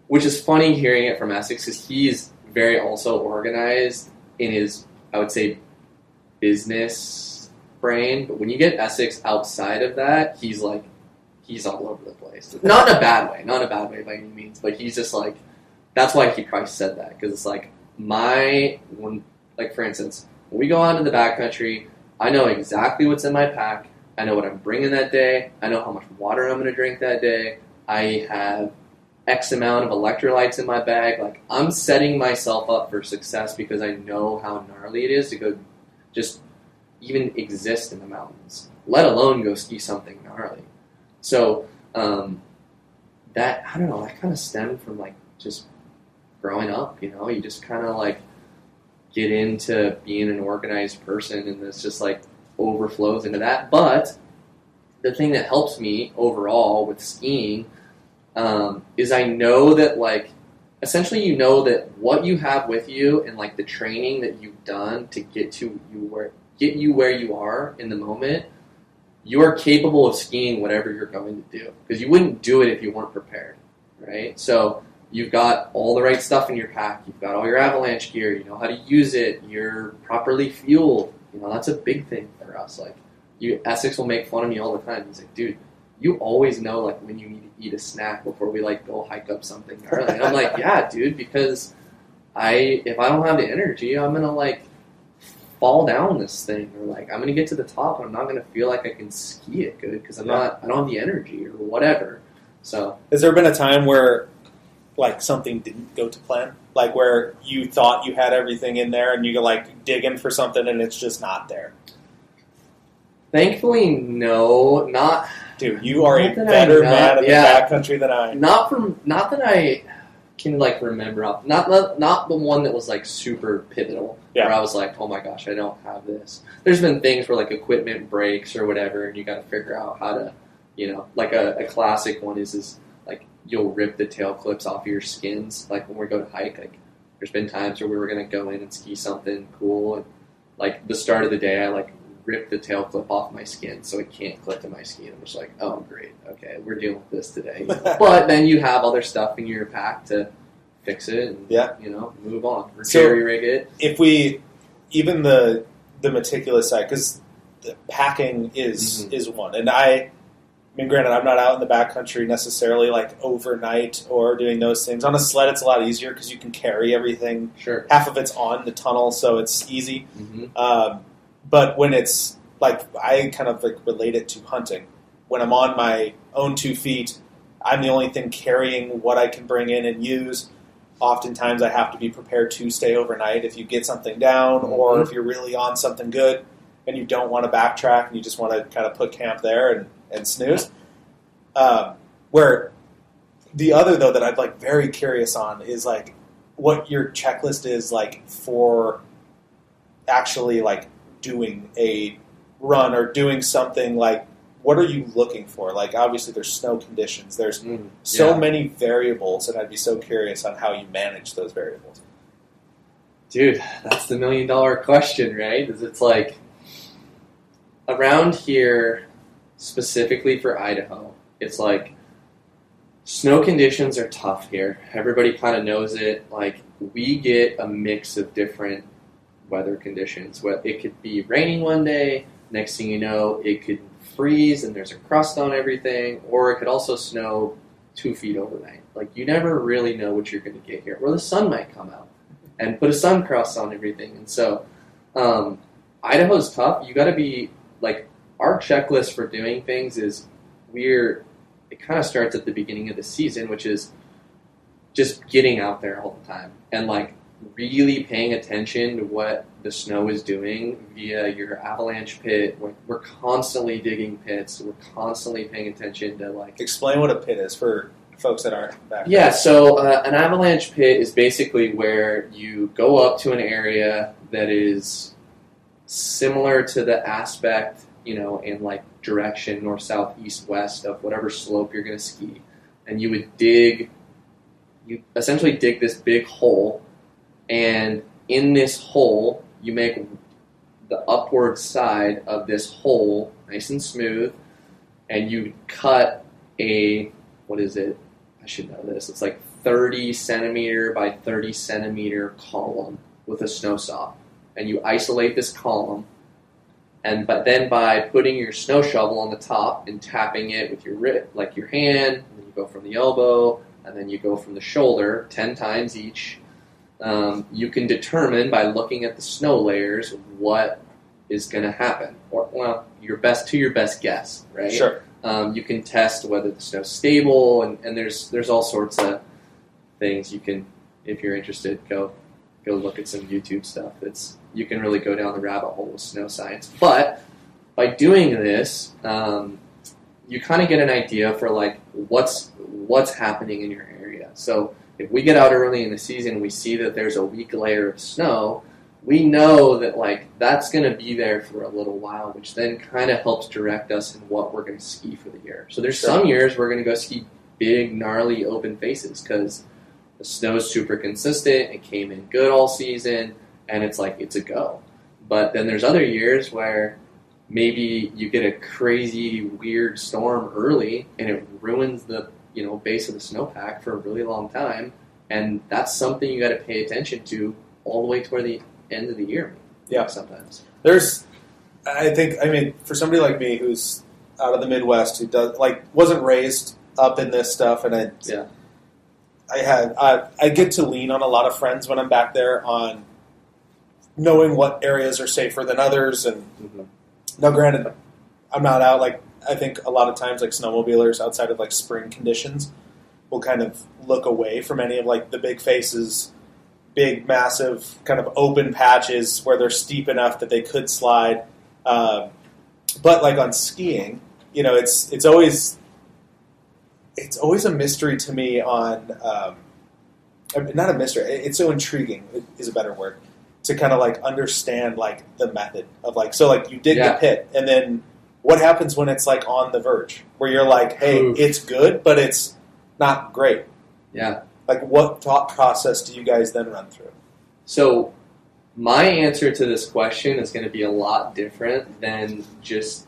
which is funny hearing it from Essex, because he's very also organized in his, I would say, business brain. But when you get Essex outside of that, he's all over the place. Not in a bad way, by any means. But he's just like, that's why he probably said that, because it's like like for instance, when we go out in the backcountry, I know exactly what's in my pack. I know what I'm bringing that day. I know how much water I'm going to drink that day. I have X amount of electrolytes in my bag. Like, I'm setting myself up for success because I know how gnarly it is to go just even exist in the mountains, let alone go ski something gnarly. So that, I don't know, that kind of stemmed from like just growing up, you just kind of like get into being an organized person, and it's just like overflows into that. But the thing that helps me overall with skiing is I know that, like, essentially that what you have with you and like the training that you've done to get you where you are in the moment, you are capable of skiing whatever you're going to do, because you wouldn't do it if you weren't prepared, right? So you've got all the right stuff in your pack. You've got all your avalanche gear. You know how to use it. You're properly fueled. That's a big thing for us. Like, Essex will make fun of me all the time. He's like, dude, you always know like when you need to eat a snack before we like go hike up something early. And I'm like, yeah, dude, because if I don't have the energy, I'm gonna like fall down this thing, or like I'm gonna get to the top and I'm not gonna feel like I can ski it good because I don't have the energy or whatever. So, has there been a time where like something didn't go to plan, like where you thought you had everything in there and you like digging for something and it's just not there? Thankfully, no, not. Dude, you are a better man in the backcountry than I. Not that I can like remember. Not the one that was like super pivotal. Yeah. Where I was like, oh my gosh, I don't have this. There's been things where like equipment breaks or whatever, and you got to figure out how to, like a classic one is like you'll rip the tail clips off of your skins. Like when we go to hike, like there's been times where we were gonna go in and ski something cool, and like the start of the day, I like ripped the tail clip off my skin so it can't clip to my skin. I'm just like, oh great, okay, we're dealing with this today. But then you have other stuff in your pack to fix it and move on. Or jerry rig it. If we even the meticulous side, because the packing is one, and I mean, granted, I'm not out in the backcountry necessarily like overnight or doing those things. On a sled, it's a lot easier because you can carry everything. Sure. Half of it's on the tunnel, so it's easy. But when it's like, I kind of like relate it to hunting. When I'm on my own 2 feet, I'm the only thing carrying what I can bring in and use. Oftentimes, I have to be prepared to stay overnight if you get something down, or if you're really on something good and you don't want to backtrack and you just want to kind of put camp there and snooze. Where the other, though, that I'd like very curious on is like what your checklist is like for actually like doing a run or doing something. Like, what are you looking for? Like, obviously there's snow conditions. There's so many variables, and I'd be so curious on how you manage those variables. Dude, that's the $1 million question, right? Is it's like around here, specifically for Idaho, it's like snow conditions are tough here. Everybody kind of knows it. Like, we get a mix of different weather conditions. It could be raining one day, next thing you know, it could freeze and there's a crust on everything, or it could also snow 2 feet overnight. Like, you never really know what you're going to get here. Or the sun might come out and put a sun crust on everything. And so, Idaho's tough. You got to be, like, our checklist for doing things is it kind of starts at the beginning of the season, which is just getting out there all the time and, like, really paying attention to what the snow is doing via your avalanche pit. We're constantly digging pits. We're constantly paying attention to, like... Explain what a pit is for folks that aren't back. Yeah, so an avalanche pit is basically where you go up to an area that is similar to the aspect, in like direction, north, south, east, west of whatever slope you're going to ski. And you would dig you essentially dig this big hole, and in this hole, you make the upward side of this hole nice and smooth, and you cut what is it? I should know this. It's like 30 centimeter by 30 centimeter column with a snow saw. And you isolate this column, but then by putting your snow shovel on the top and tapping it with your hand, and then you go from the elbow, and then you go from the shoulder 10 times each, you can determine by looking at the snow layers what is going to happen, or your best guess, right? Sure. You can test whether the snow's stable, and there's all sorts of things you can, if you're interested, go look at some YouTube stuff. You can really go down the rabbit hole with snow science. But by doing this, you kind of get an idea for like what's happening in your area. So if we get out early in the season and we see that there's a weak layer of snow, we know that like that's going to be there for a little while, which then kind of helps direct us in what we're going to ski for the year. So there's some years we're going to go ski big, gnarly open faces because the snow's super consistent, it came in good all season, and it's like it's a go. But then there's other years where maybe you get a crazy, weird storm early, and it ruins the base of the snowpack for a really long time, and that's something you got to pay attention to all the way toward the end of the year. Yeah, sometimes I mean, for somebody like me who's out of the Midwest who wasn't raised up in this stuff, and I get to lean on a lot of friends when I'm back there on knowing what areas are safer than others. And now, granted, I'm not out. Like I think a lot of times, like snowmobilers outside of like spring conditions will kind of look away from any of like the big faces, big, massive, kind of open patches where they're steep enough that they could slide. But like on skiing, it's always a mystery to me on, not a mystery, it's so intriguing is a better word, to kind of like understand like the method of like, so like you dig the pit, and then what happens when it's like on the verge, where you're like, hey, it's good, but it's not great. Yeah. Like what thought process do you guys then run through? So my answer to this question is going to be a lot different than just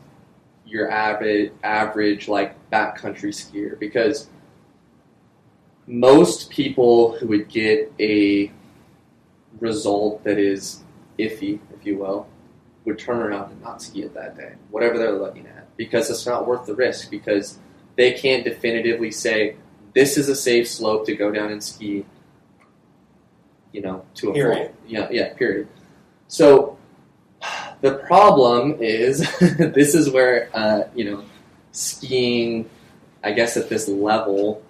your average like backcountry skier, because most people who would get a result that is iffy, if you will, would turn around and not ski it that day, whatever they're looking at, because it's not worth the risk, because they can't definitively say this is a safe slope to go down and ski, to a period. Period. So the problem is, this is where, skiing, I guess at this level,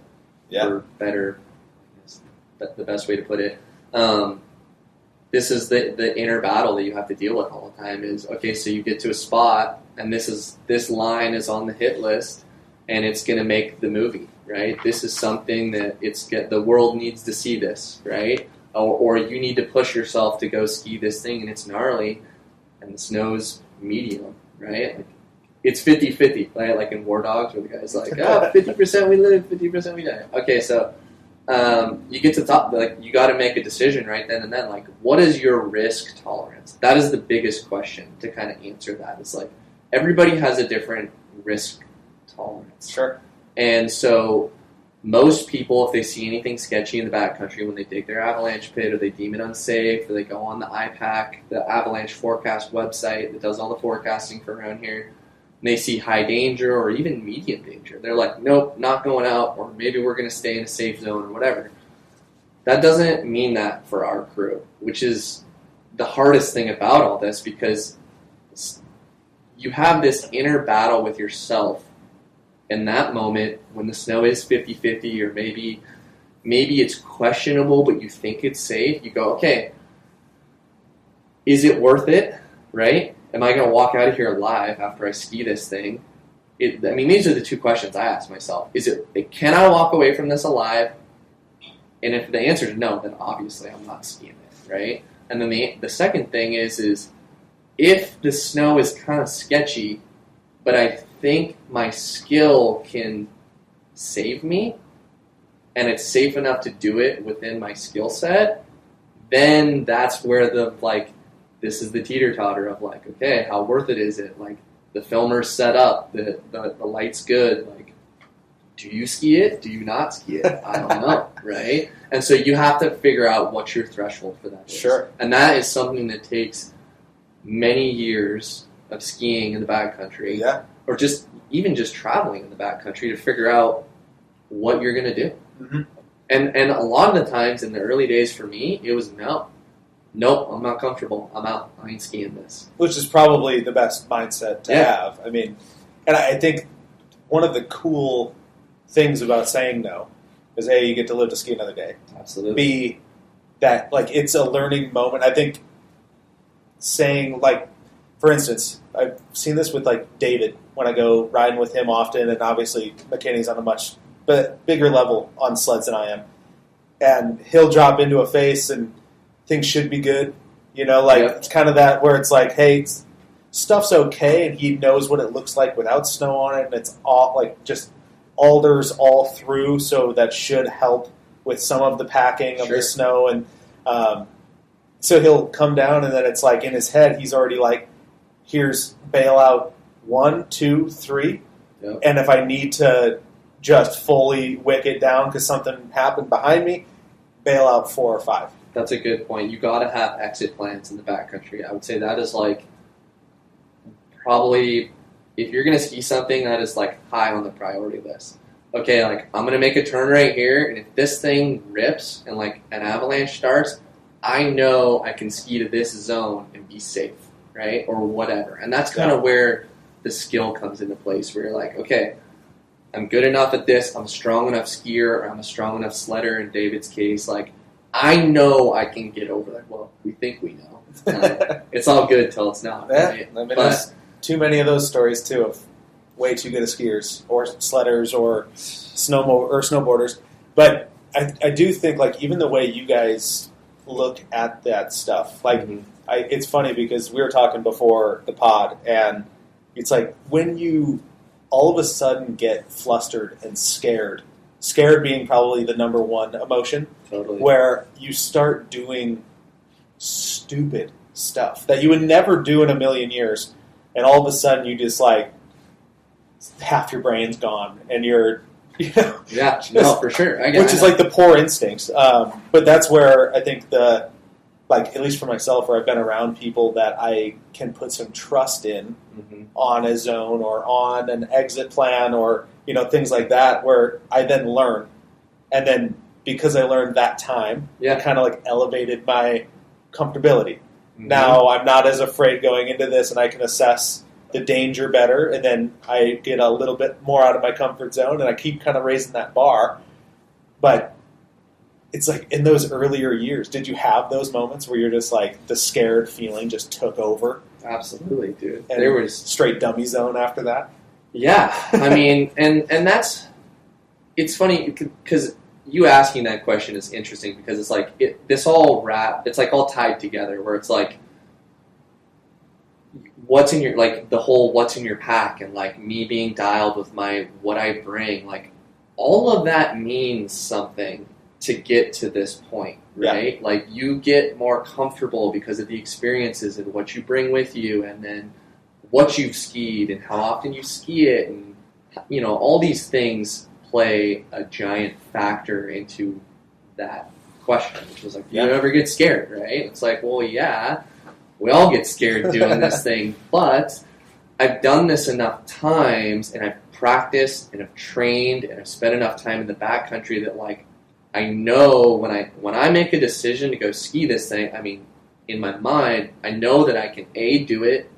or better, the best way to put it, this is the inner battle that you have to deal with all the time is, okay, so you get to a spot, and this line is on the hit list, and it's going to make the movie, right? This is something that the world needs to see this, right? Or you need to push yourself to go ski this thing, and it's gnarly, and the snow's medium, right? Like, it's 50-50, right? Like in War Dogs, where the guy's like, 50% we live, 50% we die. Okay, so you get to the top, like, you got to make a decision right then and then. Like, what is your risk tolerance? That is the biggest question to kind of answer that. It's like, everybody has a different risk tolerance. Sure. And so most people, if they see anything sketchy in the backcountry, when they dig their avalanche pit, or they deem it unsafe, or they go on the IPAC, the avalanche forecast website that does all the forecasting for around here, and they see high danger or even medium danger, they're like, nope, not going out, or maybe we're going to stay in a safe zone or whatever. That doesn't mean that for our crew, which is the hardest thing about all this, because you have this inner battle with yourself in that moment when the snow is 50-50, or maybe it's questionable, but you think it's safe. You go, okay, is it worth it, right? Am I going to walk out of here alive after I ski this thing? These are the two questions I ask myself. Can I walk away from this alive? And if the answer is no, then obviously I'm not skiing it, right? And then the second thing is if the snow is kind of sketchy, but I think my skill can save me, and it's safe enough to do it within my skill set, then that's where this is the teeter-totter of like, okay, how worth it is it? Like, the filmer's set up, the light's good, like, do you ski it? Do you not ski it? I don't know, right? And so you have to figure out what your threshold for that is. Sure. And that is something that takes many years of skiing in the backcountry, or just traveling in the backcountry to figure out what you're going to do. Mm-hmm. And a lot of the times in the early days for me, it was nope, I'm not comfortable. I'm out. I ain't skiing this. Which is probably the best mindset to have. I mean, and I think one of the cool things about saying no is A, you get to live to ski another day. Absolutely. B, that like it's a learning moment. I think saying like, for instance, I've seen this with like David when I go riding with him often, and obviously McKinney's on a much bigger level on sleds than I am, and he'll drop into a face and things should be good. You know, like it's kind of that where it's like, hey, stuff's okay, and he knows what it looks like without snow on it, and it's all like just alders all through, so that should help with some of the packing of the snow. And so he'll come down, and then it's like in his head, he's already like, here's bailout 1, 2, 3. Yep. And if I need to just fully wick it down because something happened behind me, bailout 4 or 5. That's a good point. You got to have exit plans in the backcountry. I would say that is like probably, if you're going to ski something, that is like high on the priority list. Okay, like I'm going to make a turn right here, and if this thing rips and like an avalanche starts, I know I can ski to this zone and be safe, right? Or whatever. And that's kind of where the skill comes into place, where you're like, okay, I'm good enough at this, I'm a strong enough skier, or I'm a strong enough sledder in David's case, like I know I can get over that. Well, we think we know. It's all good till it's not. Yeah, right? I mean, there's too many of those stories too of way too good of skiers or sledders or snowboarders. But I do think like even the way you guys look at that stuff, like it's funny because we were talking before the pod, and it's like when you all of a sudden get flustered and scared being probably the number one emotion, where you start doing stupid stuff that you would never do in a million years, and all of a sudden you just like half your brain's gone, and you're, you know, no, for sure, which is like the poor instincts. But that's where I think like at least for myself, where I've been around people that I can put some trust in on a zone or on an exit plan or, you know, things like that, where I then learn. And then because I learned that time, it kind of like elevated my comfortability. Now I'm not as afraid going into this, and I can assess the danger better, and then I get a little bit more out of my comfort zone, and I keep kind of raising that bar. But it's like in those earlier years, did you have those moments where you're just like the scared feeling just took over? Absolutely, dude. And there was straight dummy zone after that. Yeah, I mean, and that's, it's funny because you asking that question is interesting because it's like it's like all tied together, where it's like what's in your, like the whole what's in your pack, and like me being dialed with what I bring, like all of that means something to get to this point, right? Yeah. Like you get more comfortable because of the experiences and what you bring with you, and then what you've skied and how often you ski it, and you know, all these things play a giant factor into that question, which was like, do you ever get scared, right? It's like, well, yeah, we all get scared doing this thing, but I've done this enough times, and I've practiced, and I've trained, and I've spent enough time in the backcountry that like I know when I make a decision to go ski this thing, I mean, in my mind, I know that I can A, do it,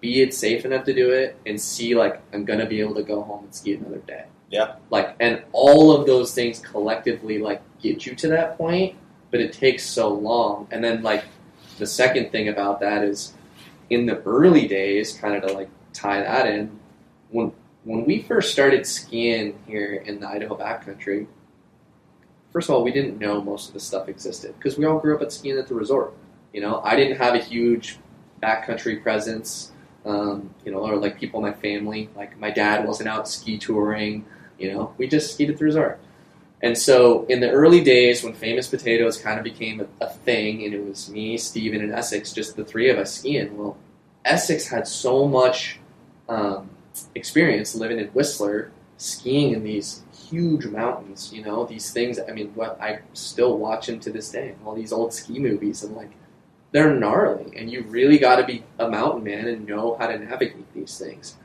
B, it's safe enough to do it, and C, like I'm gonna be able to go home and ski another day. Yeah. Like, and all of those things collectively like get you to that point, but it takes so long. And then like the second thing about that is in the early days, kind of to like tie that in, when we first started skiing here in the Idaho backcountry, first of all, we didn't know most of this stuff existed because we all grew up skiing at the resort. You know, I didn't have a huge backcountry presence, you know, or like people in my family. Like my dad wasn't out ski touring. You know, we just skied at the resort. And so in the early days when Famous Potatoes kind of became a thing, and it was me, Steven, and Essex, just the three of us skiing, well, Essex had so much experience living in Whistler, skiing in these huge mountains, these things. I mean, what I still watch them to this day, all these old ski movies, and like, they're gnarly, and you really got to be a mountain man and know how to navigate these things.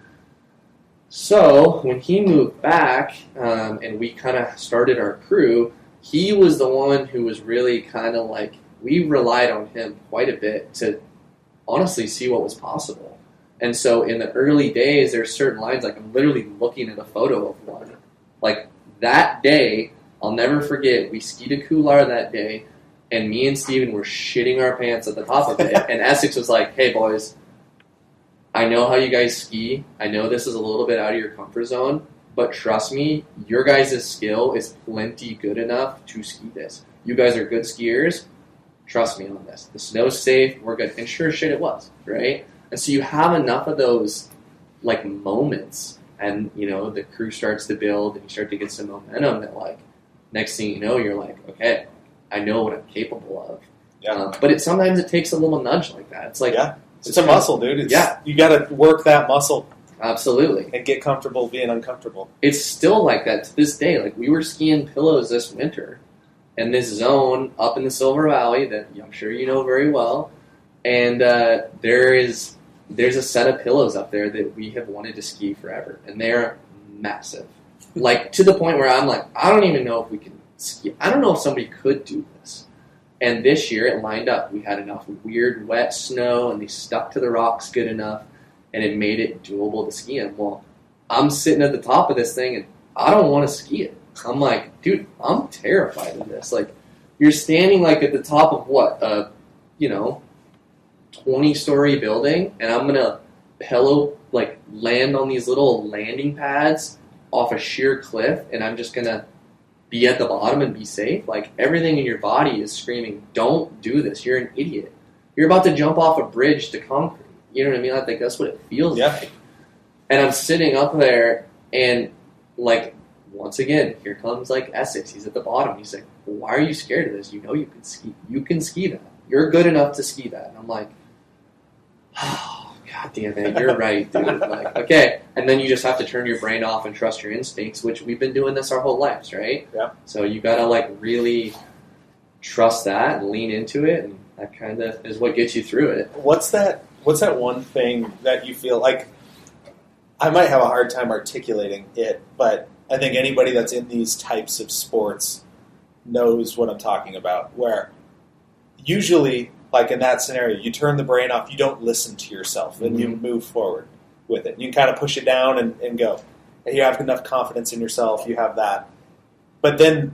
So when he moved back and we kind of started our crew, he was the one who was really kind of like, we relied on him quite a bit to honestly see what was possible. And so in the early days, there's certain lines, like I'm literally looking at a photo of one. Like that day, I'll never forget, we skied a couloir that day, and me and Steven were shitting our pants at the top of it. And Essex was like, hey boys, I know how you guys ski. I know this is a little bit out of your comfort zone, but trust me, your guys' skill is plenty good enough to ski this. You guys are good skiers. Trust me on this. The snow's safe. We're good. And sure as shit it was, right? And so you have enough of those like moments, and the crew starts to build, and you start to get some momentum that like next thing you know, you're like, okay, I know what I'm capable of. Yeah. But sometimes it takes a little nudge like that. It's like, yeah. It's a muscle, dude. You got to work that muscle. Absolutely. And get comfortable being uncomfortable. It's still like that to this day. Like, we were skiing pillows this winter in this zone up in the Silver Valley that I'm sure you know very well. And there's a set of pillows up there that we have wanted to ski forever. And they're massive. Like, to the point where I'm like, I don't even know if we can ski. I don't know if somebody could do this. And this year it lined up. We had enough weird wet snow, and they stuck to the rocks good enough, and it made it doable to ski in. Well, I'm sitting at the top of this thing, and I don't want to ski it. I'm like, dude, I'm terrified of this. Like, you're standing like at the top of what, 20-story building, and I'm gonna land on these little landing pads off a sheer cliff, and I'm just gonna be at the bottom and be safe. Like, everything in your body is screaming, don't do this. You're an idiot. You're about to jump off a bridge to concrete. You know what I mean? I think that's what it feels like. And I'm sitting up there, and like, once again, here comes like Essex. He's at the bottom. He's like, why are you scared of this? You know you can ski. You can ski that. You're good enough to ski that. And I'm like, oh, God damn it, you're right, dude. Like, okay. And then you just have to turn your brain off and trust your instincts, which we've been doing this our whole lives, right? Yeah. So you gotta like really trust that and lean into it, and that kind of is what gets you through it. What's that one thing that you feel like, I might have a hard time articulating it, but I think anybody that's in these types of sports knows what I'm talking about, where usually, like in that scenario, you turn the brain off, you don't listen to yourself, and you move forward with it. You can kind of push it down and go. And you have enough confidence in yourself, you have that. But then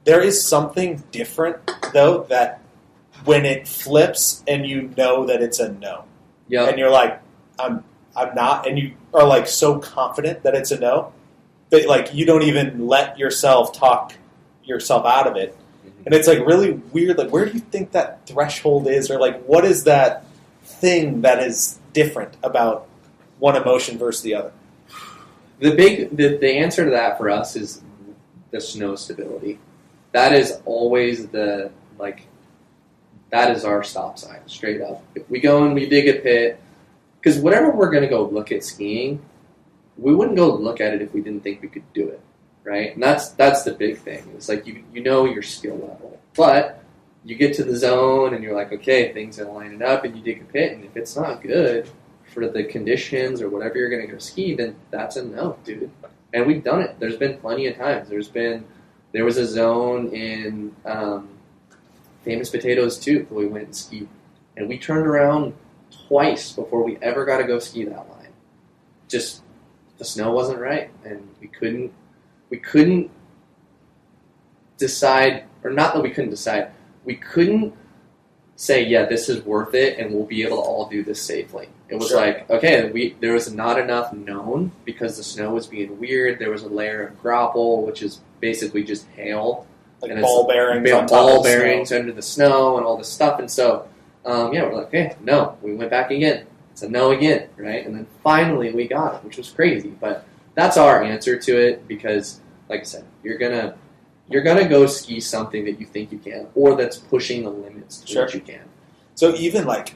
there is something different, though, that when it flips and you know that it's a no. Yeah. And you're like, I'm not, and you are like so confident that it's a no, that like you don't even let yourself talk yourself out of it. And it's like really weird. Like, where do you think that threshold is, or like what is that thing that is different about one emotion versus the other? The answer to that for us is the snow stability. That is always that is our stop sign, straight up. If we go and we dig a pit, because whatever we're going to go look at skiing, we wouldn't go look at it if we didn't think we could do it. Right? And that's the big thing. It's like you know your skill level. But you get to the zone and you're like, okay, things are lining up, and you dig a pit, and if it's not good for the conditions or whatever you're going to go ski, then that's a no, dude. And we've done it. There's been plenty of times. There was a zone in Famous Potatoes too that we went and skied, and we turned around twice before we ever got to go ski that line. Just the snow wasn't right, and we couldn't decide, or not that we couldn't decide, we couldn't say, yeah, this is worth it, and we'll be able to all do this safely. It was like, okay, there was not enough known because the snow was being weird. There was a layer of grapple, which is basically just hail. Like and ball bearings on top ball of the bearings snow. Under the snow and all this stuff. And so, we're like, okay, no. We went back again. It's a no again, right? And then finally we got it, which was crazy. But that's our answer to it because, like I said, you're going to you're going to go ski something that you think you can, or that's pushing the limits to what you can. So even like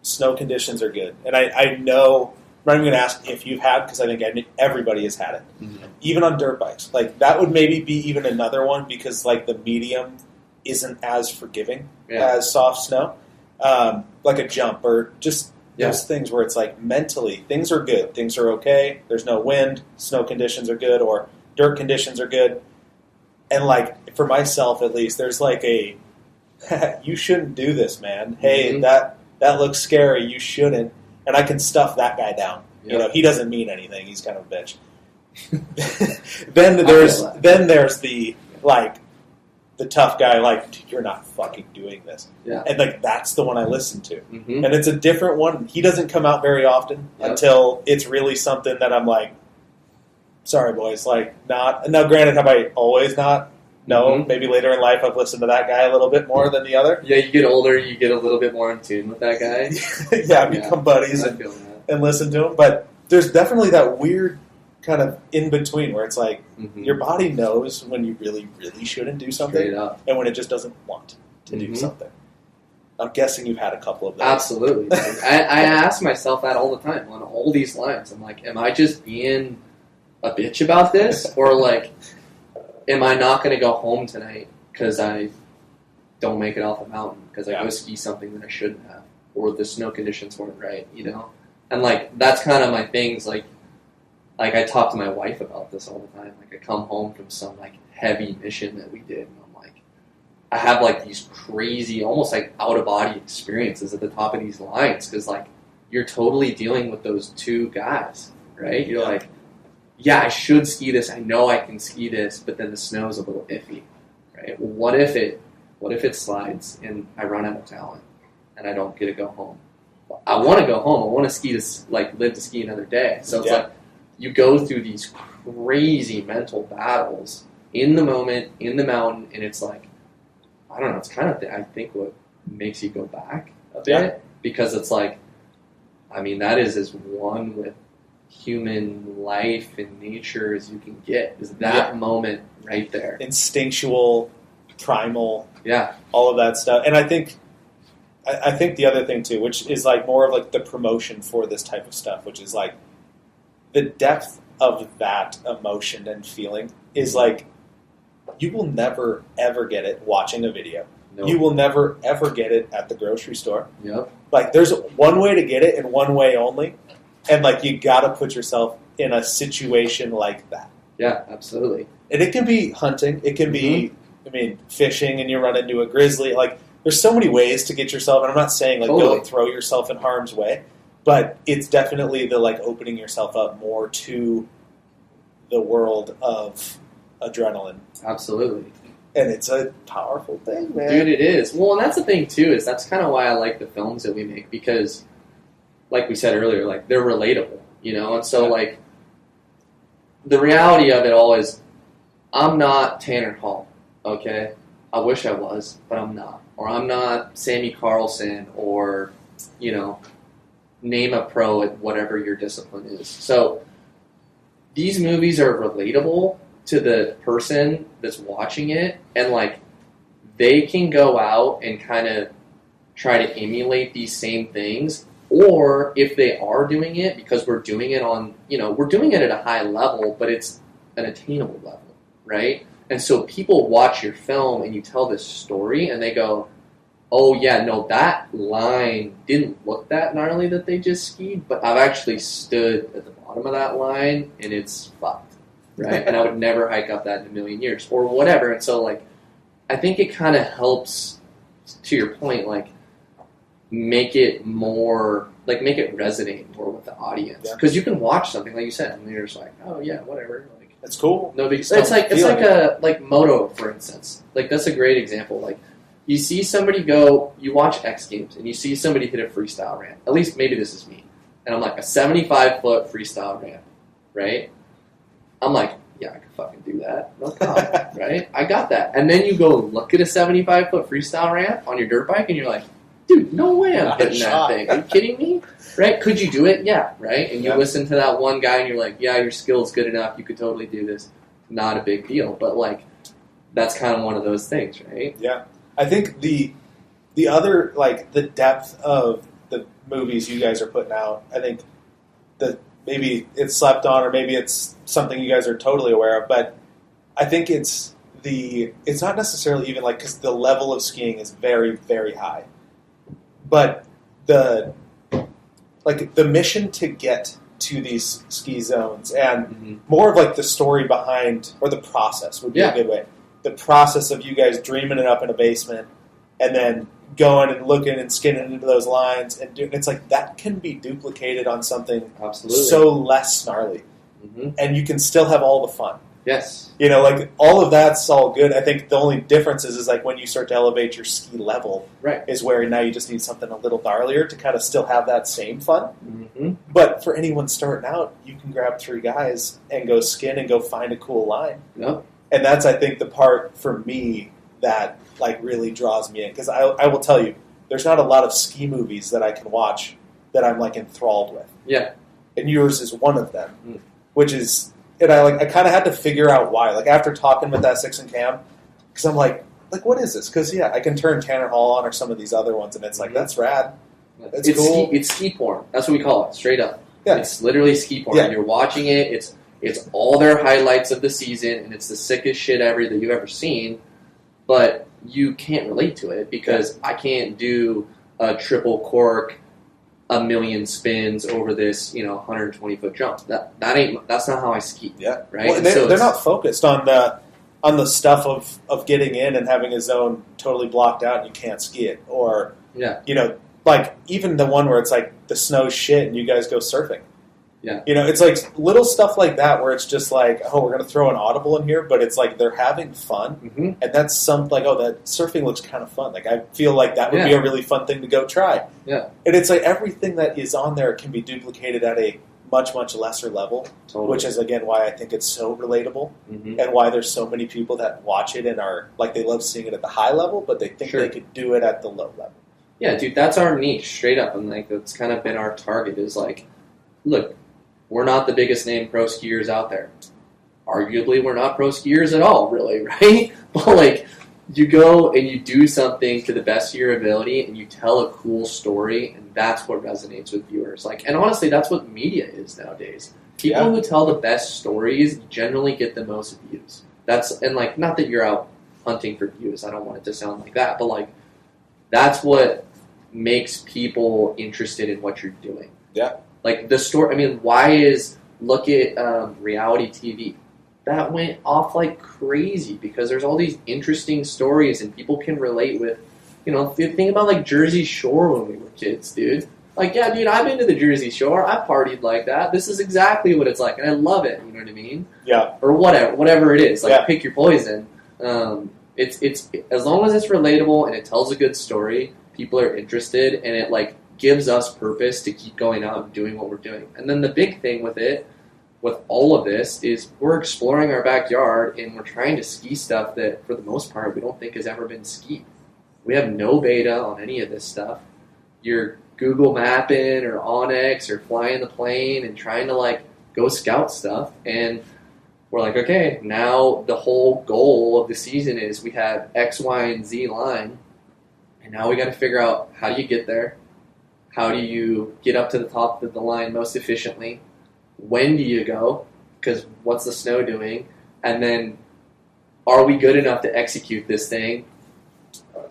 snow conditions are good. And I know, I'm not even going to ask if you've had, because I think everybody has had it. Mm-hmm. Even on dirt bikes. Like that would maybe be even another one, because like the medium isn't as forgiving as soft snow. Like a jump or just those things where it's like mentally things are good. Things are okay. There's no wind. Snow conditions are good, or dirt conditions are good. And like for myself at least, there's like a you shouldn't do this, man. Hey, that looks scary. You shouldn't. And I can stuff that guy down. Yep. You know, he doesn't mean anything. He's kind of a bitch. then there's the like the tough guy. Like, you're not fucking doing this. Yeah. And like that's the one I listen to. Mm-hmm. And it's a different one. He doesn't come out very often until it's really something that I'm like, sorry, boys. Like, not. Now, granted, have I always not? No, maybe later in life I've listened to that guy a little bit more than the other. Yeah, you get older, you get a little bit more in tune with that guy. Become buddies and listen to him. But there's definitely that weird kind of in between where it's like your body knows when you really, really shouldn't do something and when it just doesn't want to do something. I'm guessing you've had a couple of those. Absolutely. I ask myself that all the time on all these lines. I'm like, am I just being a bitch about this? Or like, am I not going to go home tonight because I don't make it off the mountain because I go ski something that I shouldn't have, or the snow conditions weren't right, you know? And like that's kind of my things. Like I talk to my wife about this all the time. Like I come home from some like heavy mission that we did, and I'm like, I have like these crazy, almost like out of body experiences at the top of these lines because like you're totally dealing with those two guys, right? You're like, yeah, I should ski this. I know I can ski this, but then the snow's a little iffy, right? What if it slides and I run out of talent and I don't get to go home? I want to go home. I want to ski this, like live to ski another day. So it's like you go through these crazy mental battles in the moment, in the mountain, and it's like, I don't know. It's kind of I think what makes you go back a bit because it's like, I mean, that is as one with human life and nature as you can get is that moment right there. Instinctual, primal, all of that stuff. And I think the other thing too, which is like more of like the promotion for this type of stuff, which is like the depth of that emotion and feeling is like you will never ever get it watching a video. Nope. You will never ever get it at the grocery store. Yep. Like there's one way to get it and one way only. And, like, you got to put yourself in a situation like that. Yeah, absolutely. And it can be hunting. It can be, fishing and you run into a grizzly. Like, there's so many ways to get yourself, and I'm not saying, like, go throw yourself in harm's way, but it's definitely the, like, opening yourself up more to the world of adrenaline. Absolutely. And it's a powerful thing, man. Dude, it is. Well, and that's the thing, too, is that's kind of why I like the films that we make, because like we said earlier, like they're relatable, you know? And so like the reality of it all is I'm not Tanner Hall, okay? I wish I was, but I'm not. Or I'm not Sammy Carlson or, you know, name a pro at whatever your discipline is. So these movies are relatable to the person that's watching it, and like they can go out and kind of try to emulate these same things. Or if they are doing it, because we're doing it on, you know, we're doing it at a high level, but it's an attainable level, right? And so people watch your film and you tell this story and they go, oh yeah, no, that line didn't look that gnarly that they just skied, but I've actually stood at the bottom of that line and it's fucked, right? And I would never hike up that in a million years or whatever. And so like, I think it kind of helps, to your point, like, make it more, like, make it resonate more with the audience. Because you can watch something, like you said, and you're just like, oh, yeah, whatever. Like, it's cool. No big deal. It's like Moto, for instance. Like, that's a great example. Like, you see somebody go, you watch X Games, and you see somebody hit a freestyle ramp. At least maybe this is me. And I'm like, a 75-foot freestyle ramp, right? I'm like, yeah, I could fucking do that. No problem, right? I got that. And then you go look at a 75-foot freestyle ramp on your dirt bike, and you're like, dude, no way I'm hitting that thing. Are you kidding me? Right? Could you do it? Yeah, right? And you listen to that one guy and you're like, yeah, your skill's good enough. You could totally do this. Not a big deal. But, like, that's kind of one of those things, right? Yeah. I think the other, like, the depth of the movies you guys are putting out, I think that maybe it's slept on or maybe it's something you guys are totally aware of, but I think it's not necessarily even like, because the level of skiing is very, very high. But the mission to get to these ski zones and more of like the story behind, or the process would be a good way. The process of you guys dreaming it up in a basement and then going and looking and skinning into those lines and doing, it's like that can be duplicated on something so less gnarly, and you can still have all the fun. Yes, like all of that's all good. I think the only difference is like when you start to elevate your ski level, right, is where now you just need something a little gnarlier to kind of still have that same fun. But for anyone starting out, you can grab 3 guys and go skin and go find a cool line. Yep. And that's, I think, the part for me that like really draws me in, because I will tell you, there's not a lot of ski movies that I can watch that I'm like enthralled with. Yeah, and yours is one of them, which is, and I kind of had to figure out why. Like after talking with that 6 and Cam, because I'm like what is this? Because I can turn Tanner Hall on or some of these other ones, and it's like that's rad. It's cool. It's ski porn. That's what we call it, straight up. Yeah. It's literally ski porn. Yeah. You're watching it. It's all their highlights of the season, and it's the sickest shit ever that you've ever seen. But you can't relate to it because I can't do a triple cork, 1,000,000 spins over this 120-foot jump. That's not how I ski. Yeah, right. Well, they're not focused on the stuff of getting in and having a zone totally blocked out and you can't ski it, or like even the one where it's like the snow's shit and you guys go surfing. Yeah. It's like little stuff like that where it's just like, oh, we're going to throw an audible in here, but it's like they're having fun. And that's something like, oh, that surfing looks kind of fun. Like I feel like that would be a really fun thing to go try. Yeah. And it's like everything that is on there can be duplicated at a much, much lesser level, which is, again, why I think it's so relatable and why there's so many people that watch it and are like, they love seeing it at the high level, but they think they could do it at the low level. Yeah, dude, that's our niche, straight up. And like that's kind of been our target is like, look, we're not the biggest name pro skiers out there. Arguably, we're not pro skiers at all, really, right? But like, you go and you do something to the best of your ability, and you tell a cool story, and that's what resonates with viewers. Like, and honestly, that's what media is nowadays. People who tell the best stories generally get the most views. And like, not that you're out hunting for views. I don't want it to sound like that, but like, that's what makes people interested in what you're doing. Yeah. Like the story, look at reality TV. That went off like crazy because there's all these interesting stories and people can relate with, think about like Jersey Shore when we were kids, dude. Like, yeah, dude, I've been to the Jersey Shore. I partied like that. This is exactly what it's like, and I love it. You know what I mean? Yeah. Or whatever it is. Like, pick your poison. It's as long as it's relatable and it tells a good story, people are interested, and it like gives us purpose to keep going out and doing what we're doing. And then the big thing with all of this, is we're exploring our backyard and we're trying to ski stuff that, for the most part, we don't think has ever been skied. We have no beta on any of this stuff. You're Google mapping or Onyx or flying the plane and trying to like go scout stuff. And we're like, okay, now the whole goal of the season is we have X, Y, and Z line. And now we got to figure out, how do you get there? How do you get up to the top of the line most efficiently? When do you go? Because what's the snow doing? And then, are we good enough to execute this thing?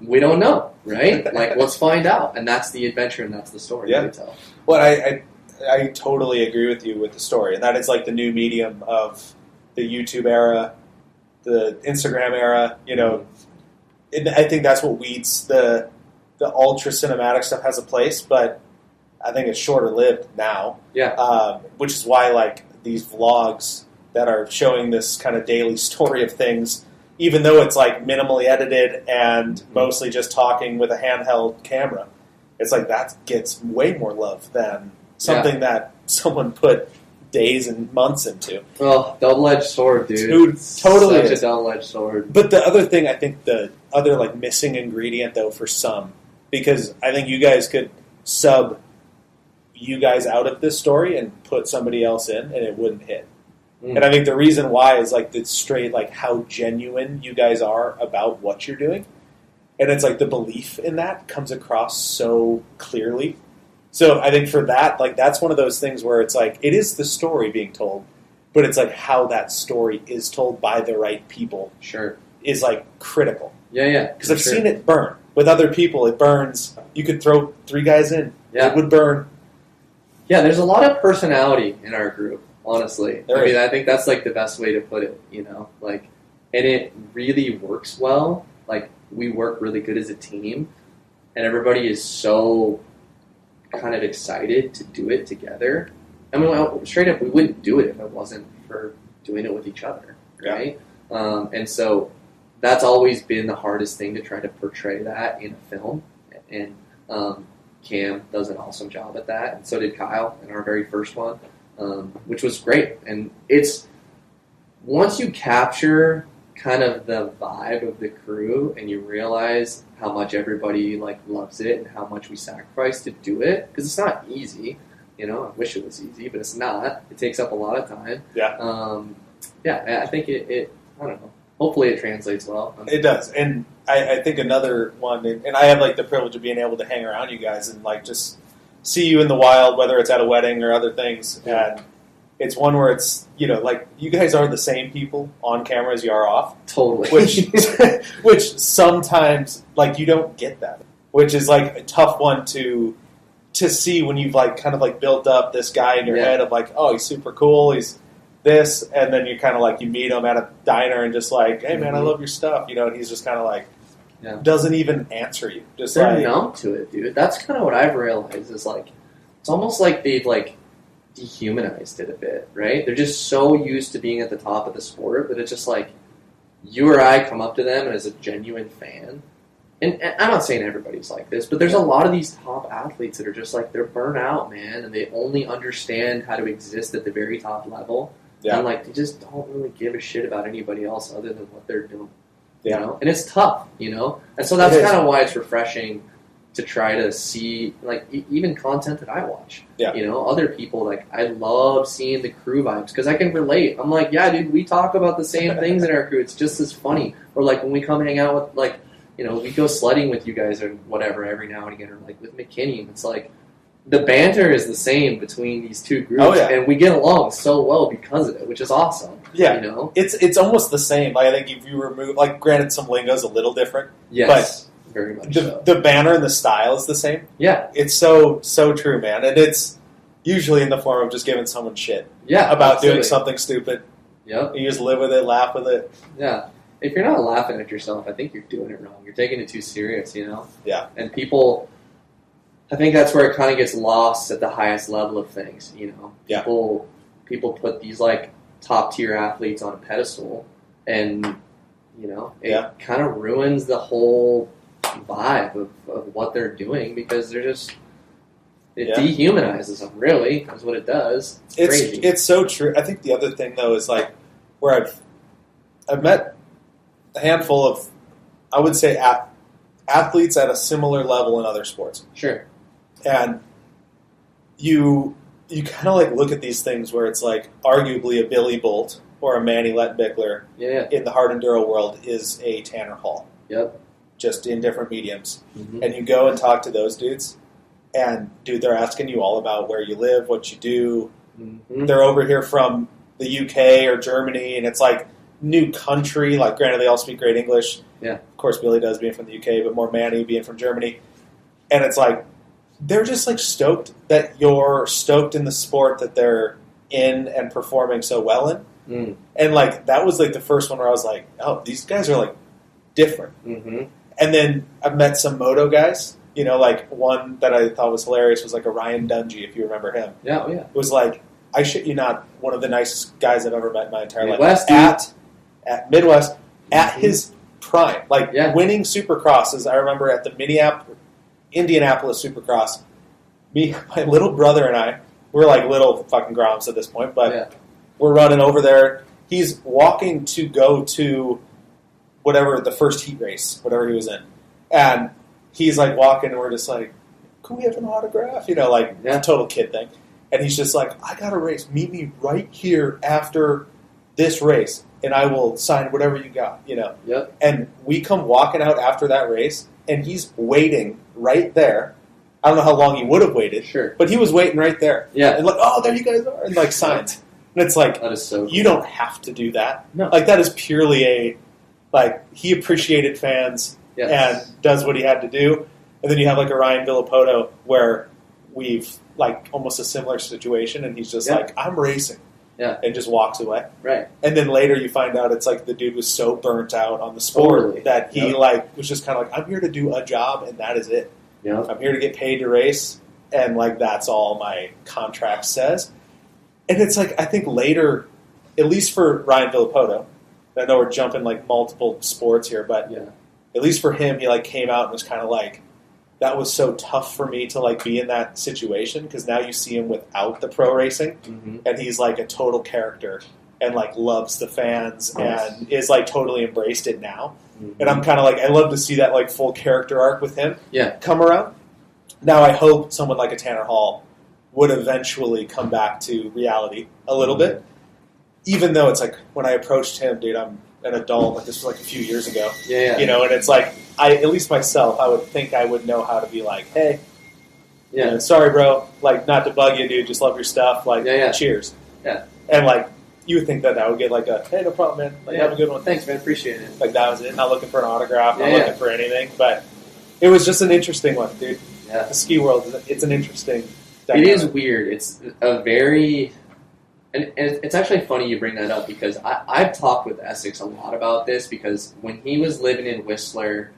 We don't know, right? Like, let's find out. And that's the adventure, and that's the story we tell. Well, I totally agree with you with the story, and that is like the new medium of the YouTube era, the Instagram era. And I think that's what weeds the ultra cinematic stuff has a place, but I think it's shorter lived now. Yeah. Which is why like these vlogs that are showing this kind of daily story of things, even though it's like minimally edited and mostly just talking with a handheld camera, it's like that gets way more love than something that someone put days and months into. Well, double-edged sword, dude. Totally Such a double-edged sword. But the other thing, I think the other like missing ingredient though for some, because I think you guys could sub you guys out of this story and put somebody else in and it wouldn't hit. And I think the reason why is like the straight, like how genuine you guys are about what you're doing. And it's like the belief in that comes across so clearly. So I think for that, like that's one of those things where it's like, it is the story being told, but it's like how that story is told by the right people. Sure. Is like critical. Yeah. Because I've seen it burn. With other people, it burns. You could throw 3 guys in. Yeah. It would burn. Yeah, there's a lot of personality in our group, honestly. I think that's like the best way to put it, you know? Like, and it really works well. Like, we work really good as a team, and everybody is so kind of excited to do it together. I mean, straight up, we wouldn't do it if it wasn't for doing it with each other, right? Yeah. And so that's always been the hardest thing to try to portray that in a film. And Cam does an awesome job at that, and so did Kyle in our very first one, which was great. And it's once you capture kind of the vibe of the crew and you realize how much everybody like loves it and how much we sacrifice to do it, because it's not easy. You know, I wish it was easy, but it's not. It takes up a lot of time. Yeah. I think it I don't know. Hopefully it translates well. It does. And I think another one, and I have like the privilege of being able to hang around you guys and like just see you in the wild, whether it's at a wedding or other things. And it's one where it's, you know, like you guys are the same people on camera as you are off. Totally. Which sometimes like you don't get that, which is like a tough one to see when you've like kind of like built up this guy in your head of like, oh, he's super cool. He's this, and then you kind of like you meet him at a diner and just like, hey man, I love your stuff, you know, and he's just kind of like doesn't even answer you. Just they're like numb to it, dude. That's kind of what I've realized is like it's almost like they've like dehumanized it a bit, right? They're just so used to being at the top of the sport that it's just like you or I come up to them and as a genuine fan. And I'm not saying everybody's like this, but there's a lot of these top athletes that are just like, they're burnt out, man, and they only understand how to exist at the very top level. Yeah. And like, they just don't really give a shit about anybody else other than what they're doing. You know? And it's tough, you know? And so that's kind of why it's refreshing to try to see, like, even content that I watch. Yeah. You know, other people, like, I love seeing the crew vibes because I can relate. I'm like, yeah, dude, we talk about the same things in our crew. It's just as funny. Or, like, when we come hang out with, like, you know, we go sledding with you guys or whatever every now and again, or, like, with McKinney. And it's like, the banter is the same between these two groups, and we get along so well because of it, which is awesome. Yeah, you know, it's almost the same. Like, I think if you remove, like, granted, some lingo is a little different, but very much the banner and the style is the same. Yeah, it's so true, man, and it's usually in the form of just giving someone shit. Yeah, about doing something stupid. Yep, you just live with it, laugh with it. Yeah, if you're not laughing at yourself, I think you're doing it wrong. You're taking it too serious, you know. Yeah, and people. I think that's where it kind of gets lost at the highest level of things, you know. People put these, like, top-tier athletes on a pedestal, and, you know, it kind of ruins the whole vibe of what they're doing because they're just... It dehumanizes them, really, is what it does. It's crazy. It's so true. I think the other thing, though, is, like, where I've met a handful of, I would say, athletes at a similar level in other sports. Sure. And you kind of like look at these things where it's like arguably a Billy Bolt or a Manny Lettbickler in the hard enduro world is a Tanner Hall. Yep. Just in different mediums. Mm-hmm. And you go and talk to those dudes, and dude, they're asking you all about where you live, what you do. Mm-hmm. They're over here from the UK or Germany, and it's like new country. Like, granted, they all speak great English. Yeah. Of course, Billy does, being from the UK, but more Manny being from Germany. And it's like, they're just like stoked that you're stoked in the sport that they're in and performing so well in. Mm. And like, that was like the first one where I was like, oh, these guys are like different. Mm-hmm. And then I've met some Moto guys, you know, like one that I thought was hilarious was like a Ryan Dungey, if you remember him. Yeah, oh yeah. It was like, I shit you not, one of the nicest guys I've ever met in my entire Midwest, life. At Midwest, at his prime. Like, winning Supercrosses, I remember at the Indianapolis Supercross, my little brother and I, we're like little fucking groms at this point, but we're running over there. He's walking to go to whatever, the first heat race, whatever he was in. And he's like walking, and we're just like, can we have an autograph? You know, like a total kid thing. And he's just like, I got a race. Meet me right here after this race, and I will sign whatever you got, Yep. And we come walking out after that race, and he's waiting right there. I don't know how long he would have waited. Sure. But he was waiting right there. Yeah. And like, oh, there you guys are. And like signs. And it's like, That is so cool. you don't have to do that. No. Like that is purely he appreciated fans and does what he had to do. And then you have like a Ryan Villapoto where we've like almost a similar situation, and he's just like, I'm racing. Yeah. And just walks away. Right. And then later you find out it's like the dude was so burnt out on the sport that he was just kind of like, I'm here to do a job and that is it. Yeah. I'm here to get paid to race, and like that's all my contract says. And it's like I think later, at least for Ryan Villapoto, I know we're jumping like multiple sports here, but at least for him, he like came out and was kind of like, that was so tough for me to like be in that situation, because now you see him without the pro racing, and he's like a total character and like loves the fans and is like totally embraced it now. And I'm kind of like, I love to see that like full character arc with him come around. Now I hope someone like a Tanner Hall would eventually come back to reality a little bit, even though it's like when I approached him, dude, I'm an adult, like this was like a few years ago, and it's like, at least myself, I would think I would know how to be like, hey, sorry, bro, like not to bug you, dude, just love your stuff, like, cheers. Yeah. And like, you would think that I would get like a, hey, no problem, man, like, have a good one. Thanks, man, appreciate it. Like that was it, not looking for an autograph, not looking for anything, but it was just an interesting one, dude. Yeah. The ski world, it's an interesting dynamic. It is weird. It's a very... And it's actually funny you bring that up, because I've talked with Essex a lot about this, because when he was living in Whistler,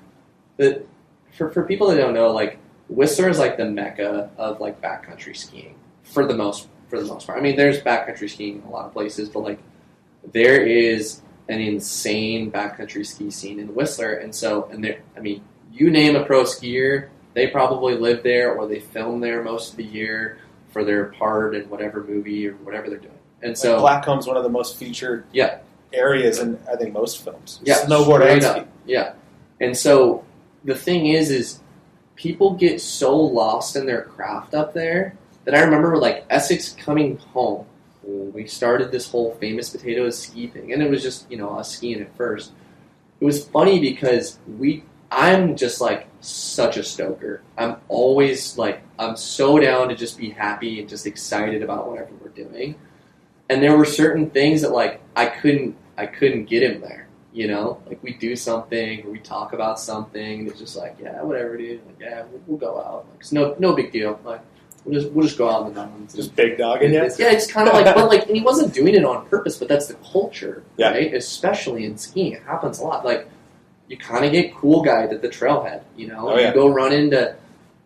for people that don't know, like Whistler is like the mecca of like backcountry skiing for the most part. I mean, there's backcountry skiing in a lot of places, but like there is an insane backcountry ski scene in Whistler, and there, I mean, you name a pro skier, they probably live there or they film there most of the year for their part in whatever movie or whatever they're doing. And so Blackcomb's one of the most featured areas in, I think, most films. Yeah, snowboard and ski. Yeah. And so the thing is people get so lost in their craft up there that I remember like Essex coming home when we started this whole Famous Potatoes ski thing, and it was just, us skiing at first. It was funny because I'm just like such a stoker. I'm always like, I'm so down to just be happy and just excited about whatever we're doing. And there were certain things that like I couldn't get him there, like we do something or we talk about something, and it's just like, yeah, whatever, dude. Like, we'll go out. Like, it's no big deal. Like, we'll just go out in the mountains. Just big dogging, it's kind of like, but like, and he wasn't doing it on purpose, but that's the culture, right? Especially in skiing, it happens a lot. Like, you kind of get cool guys at the trailhead, You go run into,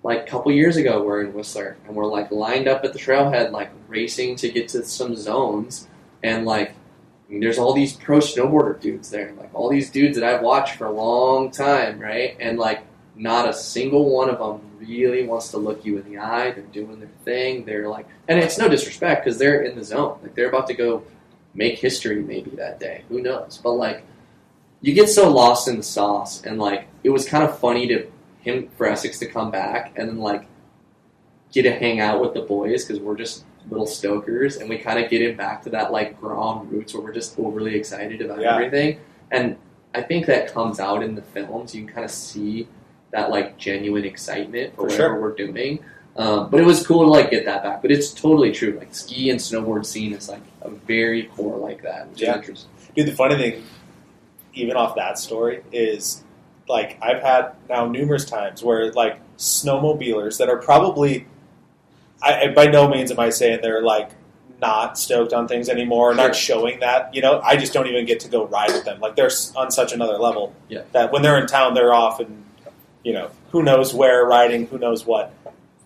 like a couple years ago, we're in Whistler, and we're like lined up at the trailhead, like racing to get to some zones, and like, I mean, there's all these pro snowboarder dudes there, like all these dudes that I've watched for a long time, right? And like, not a single one of them really wants to look you in the eye. They're doing their thing. They're like, and it's no disrespect because they're in the zone, like they're about to go make history maybe that day. Who knows? But like, you get so lost in the sauce, and like, it was kind of funny for Essex to come back and then like get to hang out with the boys, because we're just little stokers, and we kind of get him back to that like Grom roots where we're just overly excited about everything. And I think that comes out in the films. You can kind of see that like genuine excitement for whatever we're doing. But it was cool to like get that back. But it's totally true. Like ski and snowboard scene is like a very core like that, which is interesting. Dude, the funny thing, even off that story, is like I've had now numerous times where like snowmobilers that are probably, by no means am I saying they're like not stoked on things anymore, not showing that, I just don't even get to go ride with them. Like they're on such another level that when they're in town, they're off and, who knows where riding, who knows what.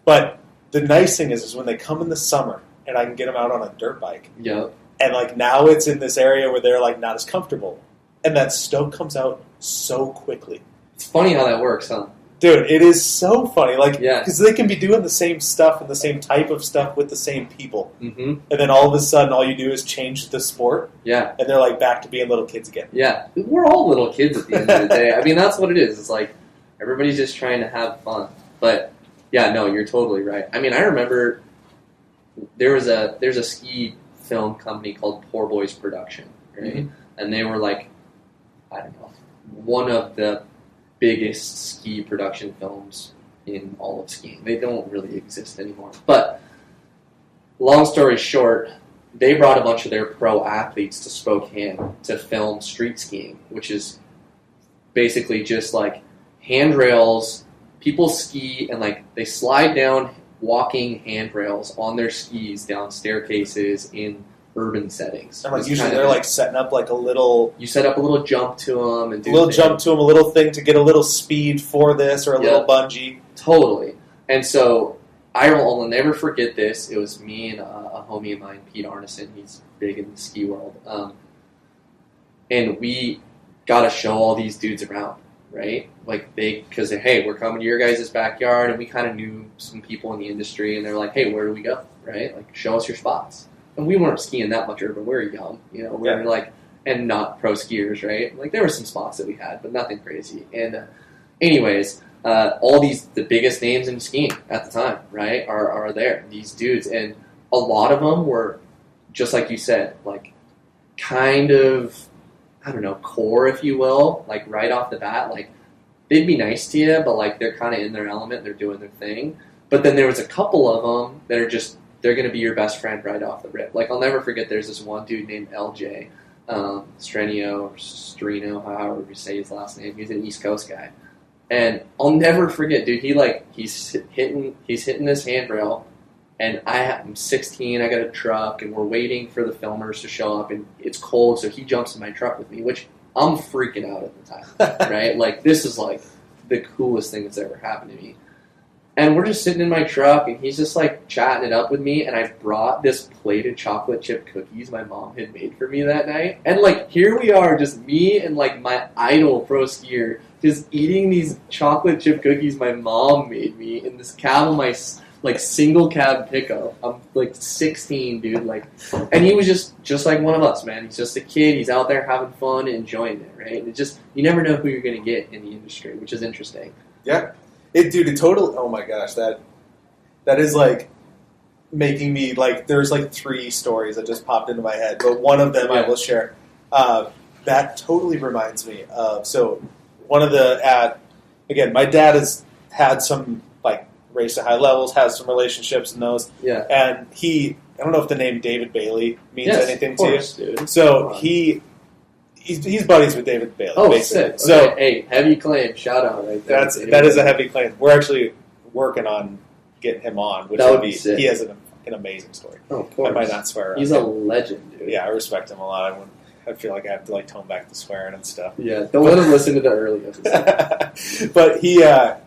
But the nice thing is when they come in the summer and I can get them out on a dirt bike. Yep. And like now it's in this area where they're like not as comfortable. And that stoke comes out so quickly. It's funny how that works, huh? Dude, it is so funny. Like, because they can be doing the same stuff and the same type of stuff with the same people. Mm-hmm. And then all of a sudden, all you do is change the sport. Yeah. And they're like back to being little kids again. Yeah. We're all little kids at the end of the day. I mean, that's what it is. It's like everybody's just trying to have fun. But, yeah, no, you're totally right. I mean, I remember there's a ski film company called Poor Boys Production, right? Mm-hmm. And they were like, I don't know, one of the biggest ski production films in all of skiing. They don't really exist anymore. But long story short, they brought a bunch of their pro athletes to Spokane to film street skiing, which is basically just like handrails. People ski and like they slide down walking handrails on their skis down staircases in urban settings. And like usually they're like setting up like a little... You set up a little jump to them. And do a little jump to them, a little thing to get a little speed for this or a little bungee. Totally. And so I will never forget this. It was me and a homie of mine, Pete Arneson. He's big in the ski world. And we got to show all these dudes around, right? Like because hey, we're coming to your guys' backyard, and we kind of knew some people in the industry, and they're like, hey, where do we go, right? Like, show us your spots. And we weren't skiing that much urban. We were young, we were like, and not pro skiers, right? Like, there were some spots that we had, but nothing crazy. And anyways, all the biggest names in skiing at the time, right, are there. These dudes, and a lot of them were, just like you said, like, kind of, I don't know, core, if you will, like, right off the bat, like, they'd be nice to you, but, like, they're kind of in their element, they're doing their thing. But then there was a couple of them that are just, they're going to be your best friend right off the rip. Like, I'll never forget, there's this one dude named LJ, Strenio, or Strino, however you say his last name. He's an East Coast guy. And I'll never forget, dude, he's hitting this handrail, and I'm 16, I got a truck, and we're waiting for the filmers to show up, and it's cold, so he jumps in my truck with me, which I'm freaking out at the time, right? Like, this is, like, the coolest thing that's ever happened to me. And we're just sitting in my truck, and he's just, like, chatting it up with me, and I brought this plated chocolate chip cookies my mom had made for me that night. And, like, here we are, just me and, like, my idol pro skier, just eating these chocolate chip cookies my mom made me in this cab of my, like, single cab pickup. I'm, like, 16, dude, like, and he was just like one of us, man. He's just a kid. He's out there having fun, enjoying it, right? And it just, you never know who you're going to get in the industry, which is interesting. Yeah. Oh my gosh, that is, like, making me, like, there's, like, 3 stories that just popped into my head, but one of them I will share. That totally reminds me of, so one of again, my dad has had some, like, race at high levels, has some relationships in those, and I don't know if the name David Bailey means anything to you. Dude. So he's buddies with David Bailey. Oh, basically. sick. Okay. So hey, heavy claim, shout out right there. That is a heavy claim. We're actually working on getting him on, which would be sick. He has an amazing story. Oh, of course. I might not swear. He's a legend, dude. Yeah, I respect him a lot. I feel like I have to, like, tone back the swearing and stuff. Yeah, don't let him listen to the early episodes. But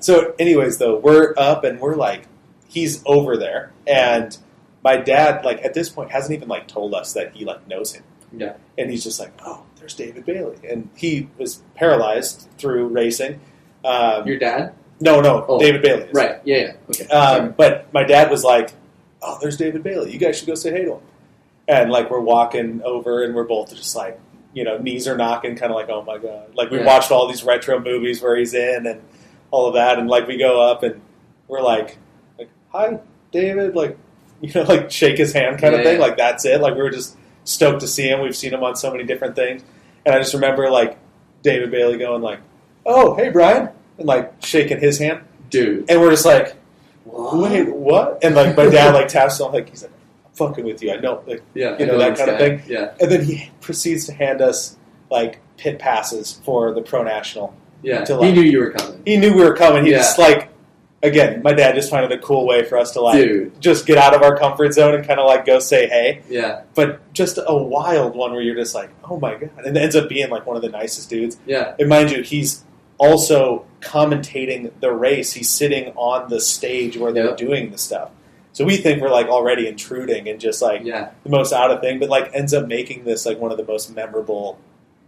so anyways, though, we're up and we're, like, he's over there, and my dad, like, at this point hasn't even, like, told us that he, like, knows him. Yeah. And he's just like, oh, there's David Bailey. And he was paralyzed through racing. Your dad? No, oh, David Bailey is. Right, yeah. Okay. But my dad was like, oh, there's David Bailey. You guys should go say hey to him. And, like, we're walking over, and we're both just, like, knees are knocking, kind of like, oh, my God. Like, we watched all these retro movies where he's in and all of that. And, like, we go up, and we're like, hi, David. Like, like, shake his hand kind of thing. Like, that's it. Like, we were just stoked to see him. We've seen him on so many different things. And I just remember, like, David Bailey going, like, oh, hey, Brian. And, like, shaking his hand. Dude. And we're just like, wait, what? And, like, my dad, like, taps him. Like, he's like, fucking with you. I know, like, that kind of thing. Yeah. And then he proceeds to hand us, like, pit passes for the Pro National. Yeah. To, like, he knew you were coming. He knew we were coming. He just, like, again, my dad just found it a cool way for us to, like, just get out of our comfort zone and kind of, like, go say hey. Yeah. But just a wild one where you're just like, oh my God. And it ends up being, like, one of the nicest dudes. Yeah. And mind you, he's also commentating the race. He's sitting on the stage where they're doing the stuff. So we think we're, like, already intruding and just, like, the most out of thing, but, like, ends up making this, like, one of the most memorable,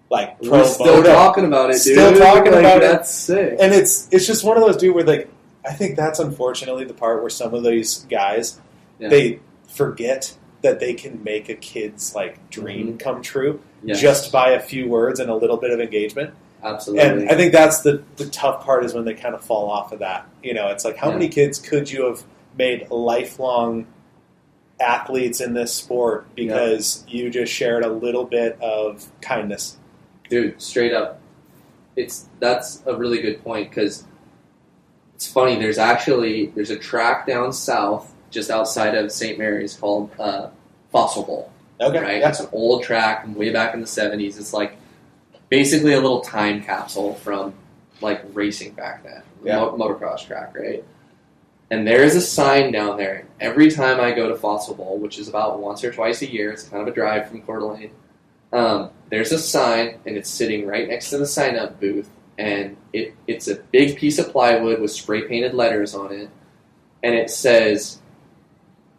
like, pro We're still talking about it, dude. Still talking about it. That's sick. And it's just one of those, dude, where, like, I think that's unfortunately the part where some of these guys, they forget that they can make a kid's, like, dream come true just by a few words and a little bit of engagement. Absolutely. And I think that's the tough part is when they kind of fall off of that. It's like, how many kids could you have made lifelong athletes in this sport because you just shared a little bit of kindness. Dude, straight up. That's a really good point because it's funny. There's a track down south just outside of St. Mary's called Fossil Bowl. Okay, right? yeah. It's an old track from way back in the 70s. It's like basically a little time capsule from like racing back then, motocross track, right? And there is a sign down there. Every time I go to Fossil Bowl, which is about once or twice a year, it's kind of a drive from Coeur d'Alene. There's a sign, and it's sitting right next to the sign-up booth, and it's a big piece of plywood with spray-painted letters on it, and it says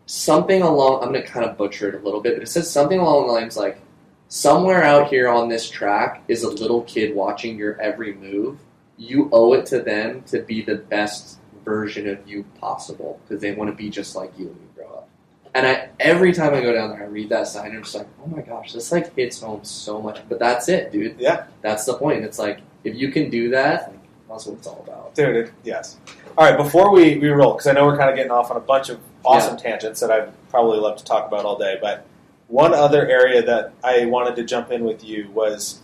something along, I'm going to kind of butcher it a little bit, but it says something along the lines like, somewhere out here on this track is a little kid watching your every move. You owe it to them to be the best version of you possible, because they want to be just like you when you grow up. And every time I go down there, I read that sign, I'm just like, oh my gosh, this like hits home so much. But that's it, dude. Yeah. That's the point. It's like, if you can do that, like, that's what it's all about. Dude, yes. All right, before we roll, because I know we're kind of getting off on a bunch of awesome tangents that I'd probably love to talk about all day, but one other area that I wanted to jump in with you was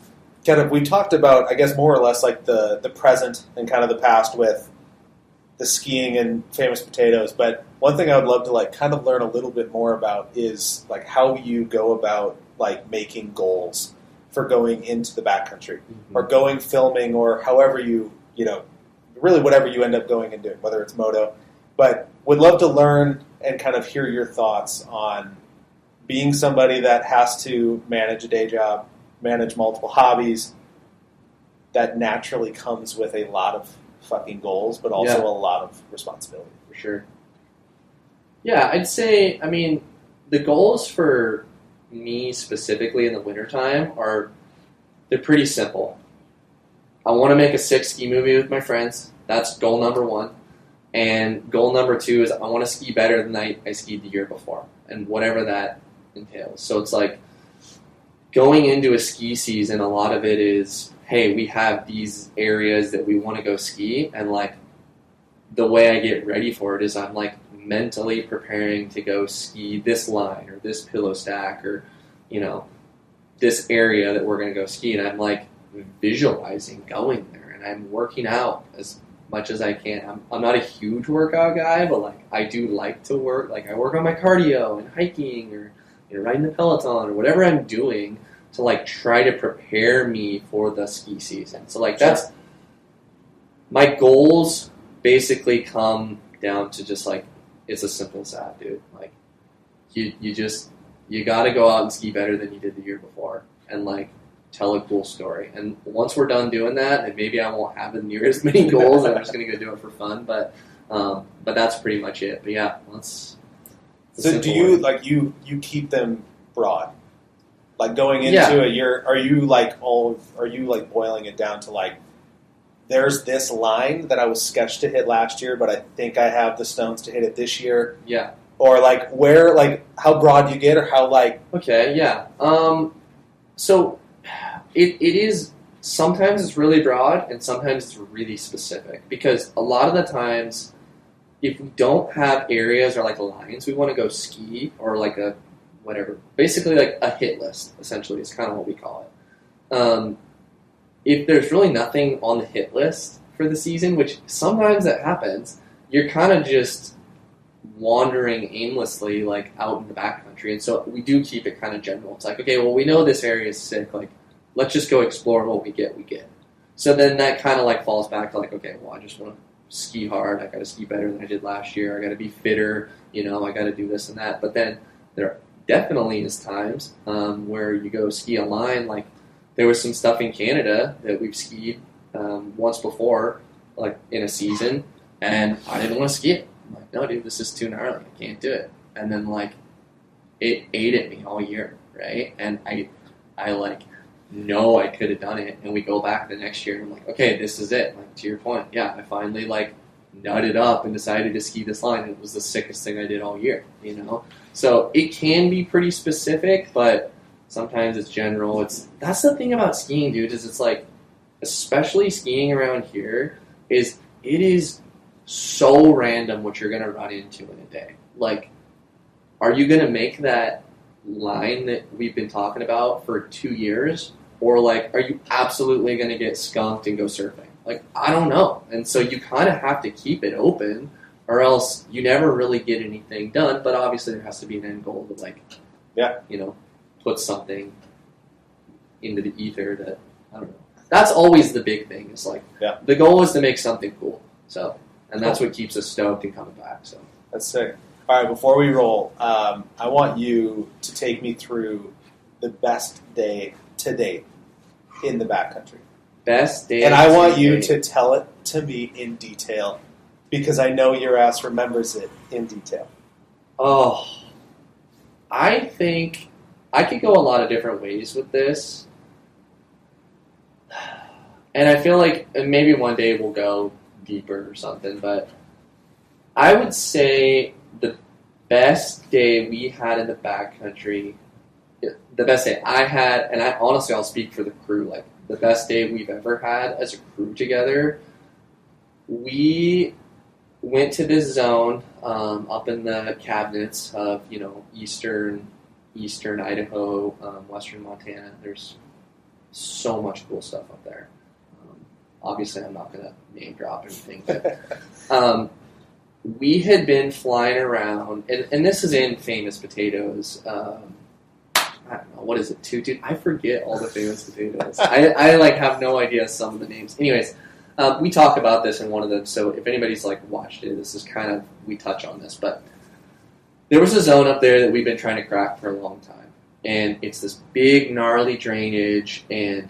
kind of, we talked about, I guess, more or less like the present and kind of the past with the skiing and Famous Potatoes, but one thing I would love to like kind of learn a little bit more about is like how you go about like making goals for going into the backcountry or going filming or however you know, really whatever you end up going and doing, whether it's moto. But would love to learn and kind of hear your thoughts on being somebody that has to manage a day job, manage multiple hobbies, that naturally comes with a lot of fucking goals, but also a lot of responsibility. For sure. Yeah, I'd say, I mean, the goals for me specifically in the wintertime they're pretty simple. I want to make a sick ski movie with my friends. That's goal number one. And goal number two is I want to ski better than I skied the year before, and whatever that entails. So it's like going into a ski season, a lot of it is, hey, we have these areas that we want to go ski, and like the way I get ready for it is I'm like mentally preparing to go ski this line or this pillow stack or, you know, this area that we're going to go ski, and I'm like visualizing going there, and I'm working out as much as I can. I'm not a huge workout guy, but like I do like to work. Like I work on my cardio and hiking or, you know, riding the Peloton or whatever I'm doing to like try to prepare me for the ski season. So like that's my goals basically come down to just like, it's as simple as that, dude. Like you got to go out and ski better than you did the year before and like tell a cool story. And once we're done doing that, and maybe I won't have near as many goals, I'm just going to go do it for fun. But that's pretty much it. But yeah, so do you like you keep them broad? Like going into a year, are you like boiling it down to like, there's this line that I was sketched to hit last year, but I think I have the stones to hit it this year. Yeah. Or like where, like how broad do you get, or how like? Okay, yeah. So it is, sometimes it's really broad and sometimes it's really specific, because a lot of the times if we don't have areas or like lines we want to go ski, or like a whatever, basically like a hit list essentially is kind of what we call it. If there's really nothing on the hit list for the season, which sometimes that happens, you're kind of just wandering aimlessly like out in the backcountry, and so we do keep it kind of general. It's like, okay, well, we know this area is sick, like let's just go explore, what we get. So then that kind of like falls back to like, okay, well, I just want to ski hard, I got to ski better than I did last year, I got to be fitter, you know, I got to do this and that. But then there definitely is times where you go ski a line. Like there was some stuff in Canada that we've skied once before, like in a season, and I didn't want to ski it. I'm like, no, dude, this is too gnarly, I can't do it. And then like it ate at me all year, right? And I like know I could have done it, and we go back the next year and I'm like, okay, this is it. Like to your point, yeah, I finally like nutted up and decided to ski this line, and it was the sickest thing I did all year, you know? So it can be pretty specific, but sometimes it's general. That's the thing about skiing, dude, is it's like, especially skiing around here, it is so random what you're going to run into in a day. Like, are you going to make that line that we've been talking about for 2 years? Or, like, are you absolutely going to get skunked and go surfing? Like, I don't know. And so you kind of have to keep it open, or else you never really get anything done. But obviously there has to be an end goal to, like, put something into the ether that, I don't know. That's always the big thing. It's like, the goal is to make something cool. So, and that's what keeps us stoked and coming back. So that's sick. All right, before we roll, I want you to take me through the best day to date in the backcountry. Best day, and I want you to tell it to me in detail because I know your ass remembers it in detail. Oh, I think I could go a lot of different ways with this. And I feel like maybe one day we'll go deeper or something, but I would say the best day we had in the backcountry, the best day I had, and I'll speak for the crew, like the best day we've ever had as a crew together, we went to this zone up in the cabinets of, eastern Idaho, western Montana. There's so much cool stuff up there. Obviously, I'm not going to name drop anything, but we had been flying around, and this is in Famous Potatoes. I don't know, what is it, Dude, I forget all the Famous Potatoes. I have no idea some of the names. Anyways, we talk about this in one of them, so if anybody's watched it, this is kind of, we touch on this, but there was a zone up there that we've been trying to crack for a long time, and it's this big, gnarly drainage, and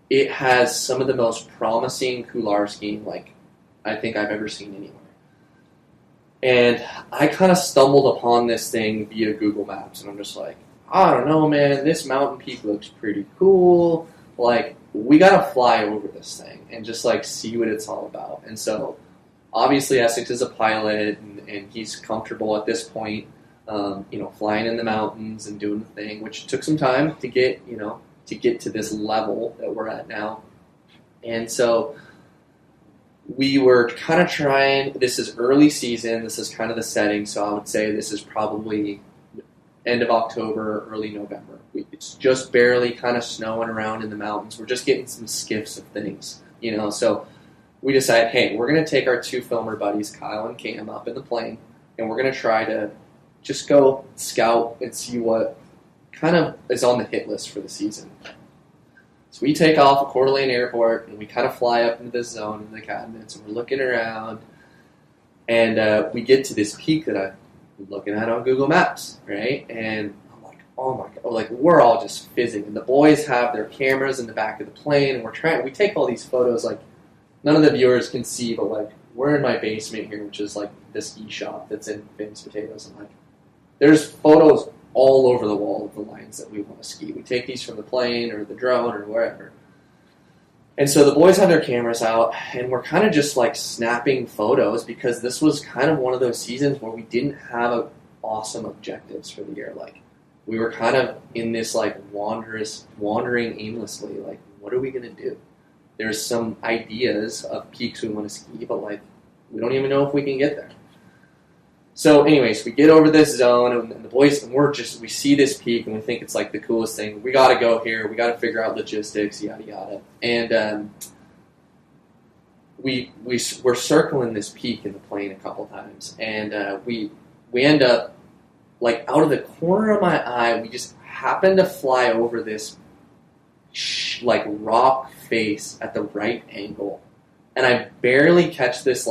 it has some of the most promising couloir skiing I think I've ever seen anywhere. And I kind of stumbled upon this thing via Google Maps, and I'm just like, I don't know, man, this mountain peak looks pretty cool. We got to fly over this thing and just, see what it's all about. And so, obviously, Essex is a pilot, and he's comfortable at this point, flying in the mountains and doing the thing, which took some time to get to this level that we're at now. And so we were kind of trying, this is early season, this is kind of the setting, so I would say this is probably end of October, early November. It's just barely kind of snowing around in the mountains. We're just getting some skiffs of things, so we decided, hey, we're going to take our 2 filmer buddies, Kyle and Cam, up in the plane, and we're going to try to just go scout and see what kind of is on the hit list for the season. So we take off at Coeur d'Alene Airport, and we kind of fly up into this zone in the cabinets, and we're looking around, and we get to this peak that I'm looking at on Google Maps, right? And I'm like, oh my God, we're all just fizzing, and the boys have their cameras in the back of the plane, and we take all these photos, none of the viewers can see, but we're in my basement here, which is the ski shop that's in Famous Potatoes, and there's photos all over the wall of the lines that we want to ski. We take these from the plane or the drone or wherever. And so the boys have their cameras out, and we're kind of just snapping photos because this was kind of one of those seasons where we didn't have awesome objectives for the year. We were kind of in this wandering aimlessly. What are we going to do? There's some ideas of peaks we want to ski, but we don't even know if we can get there. So anyways, we get over this zone, and the boys, and we see this peak, and we think it's the coolest thing. We got to go here. We got to figure out logistics, yada, yada. And we're circling this peak in the plane a couple times, and we end up, out of the corner of my eye, we just happen to fly over this, rock face at the right angle. And I barely catch this,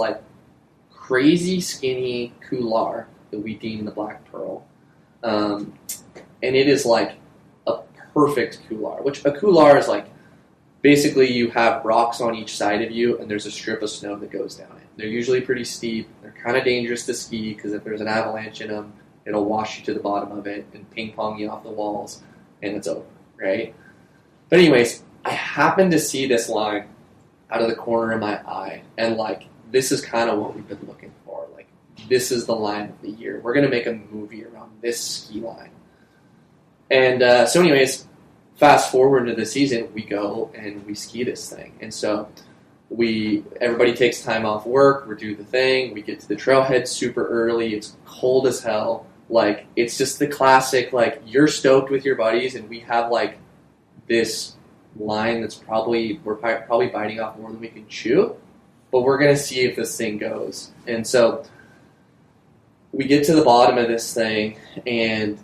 crazy skinny couloir that we deem the Black Pearl. And it is a perfect couloir, which a couloir is basically you have rocks on each side of you and there's a strip of snow that goes down it. They're usually pretty steep. They're kind of dangerous to ski because if there's an avalanche in them, it'll wash you to the bottom of it and ping pong you off the walls and it's over, right? But anyways, I happened to see this line out of the corner of my eye and this is kind of what we've been looking for. This is the line of the year. We're going to make a movie around this ski line. And so anyways, fast forward to the season, we go and we ski this thing. And so everybody takes time off work, we do the thing, we get to the trailhead super early, it's cold as hell, Like, it's just the classic, like, you're stoked with your buddies, and we have, like, this line that's we're probably biting off more than we can chew, but we're going to see if this thing goes. And so we get to the bottom of this thing, and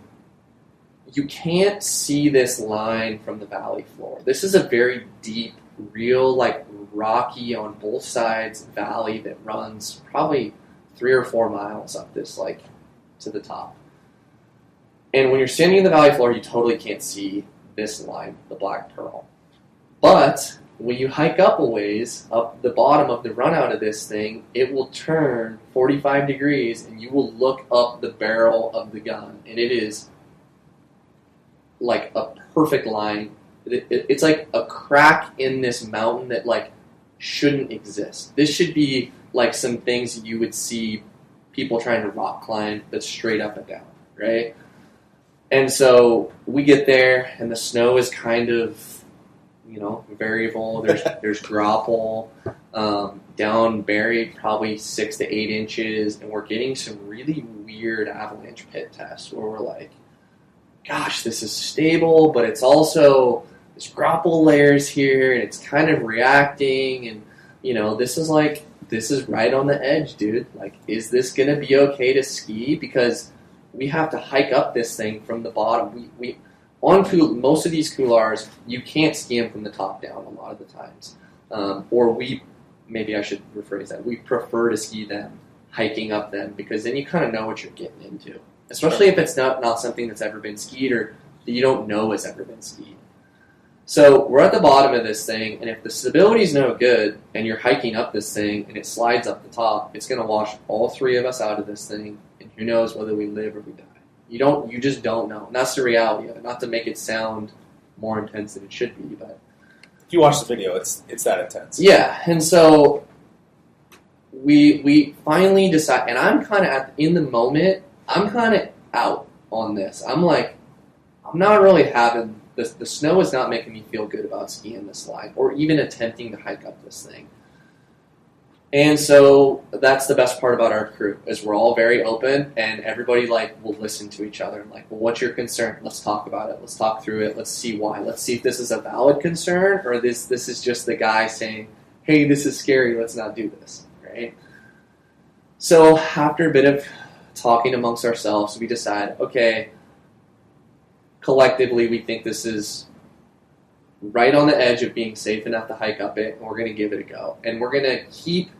you can't see this line from the valley floor. This is a very deep, real, like, rocky on both sides valley that runs probably 3 or 4 miles up this, like, to the top. And when you're standing in the valley floor, you totally can't see this line, the Black Pearl. But when you hike up a ways, up the bottom of the run out of this thing, it will turn 45 degrees and you will look up the barrel of the gun. And it is like a perfect line. It's like a crack in this mountain that, like, shouldn't exist. This should be like some things you would see people trying to rock climb that's straight up and down, right? And so we get there, and the snow is kind of, you know, variable. There's grapple down buried probably 6 to 8 inches, and we're getting some really weird avalanche pit tests where we're like, gosh, this is stable, but it's also there's grapple layers here, and it's kind of reacting, and, you know, this is right on the edge, dude. Like, is this gonna be okay to ski? Because we have to hike up this thing from the bottom. We most of these couloirs, you can't ski them from the top down a lot of the times. Maybe I should rephrase that. We prefer to ski them hiking up them, because then you kind of know what you're getting into. Especially if it's not something that's ever been skied or that you don't know has ever been skied. So we're at the bottom of this thing, and if the stability is no good and you're hiking up this thing and it slides up the top, it's going to wash all 3 of us out of this thing, and who knows whether we live or we die. You just don't know. And that's the reality of it. Not to make it sound more intense than it should be, but if you watch the video, it's that intense. Yeah, and so we finally decide, and I'm kind of in the moment, I'm kind of out on this. I'm like, I'm not really having the snow is not making me feel good about skiing this line or even attempting to hike up this thing. And so that's the best part about our crew, is we're all very open, and everybody, like, will listen to each other. Like, well, what's your concern? Let's talk about it. Let's talk through it. Let's see why. Let's see if this is a valid concern, or this is just the guy saying, hey, this is scary. Let's not do this, right? So after a bit of talking amongst ourselves, we decide, okay, collectively we think this is right on the edge of being safe enough to hike up it, and we're going to give it a go. And we're going to keep,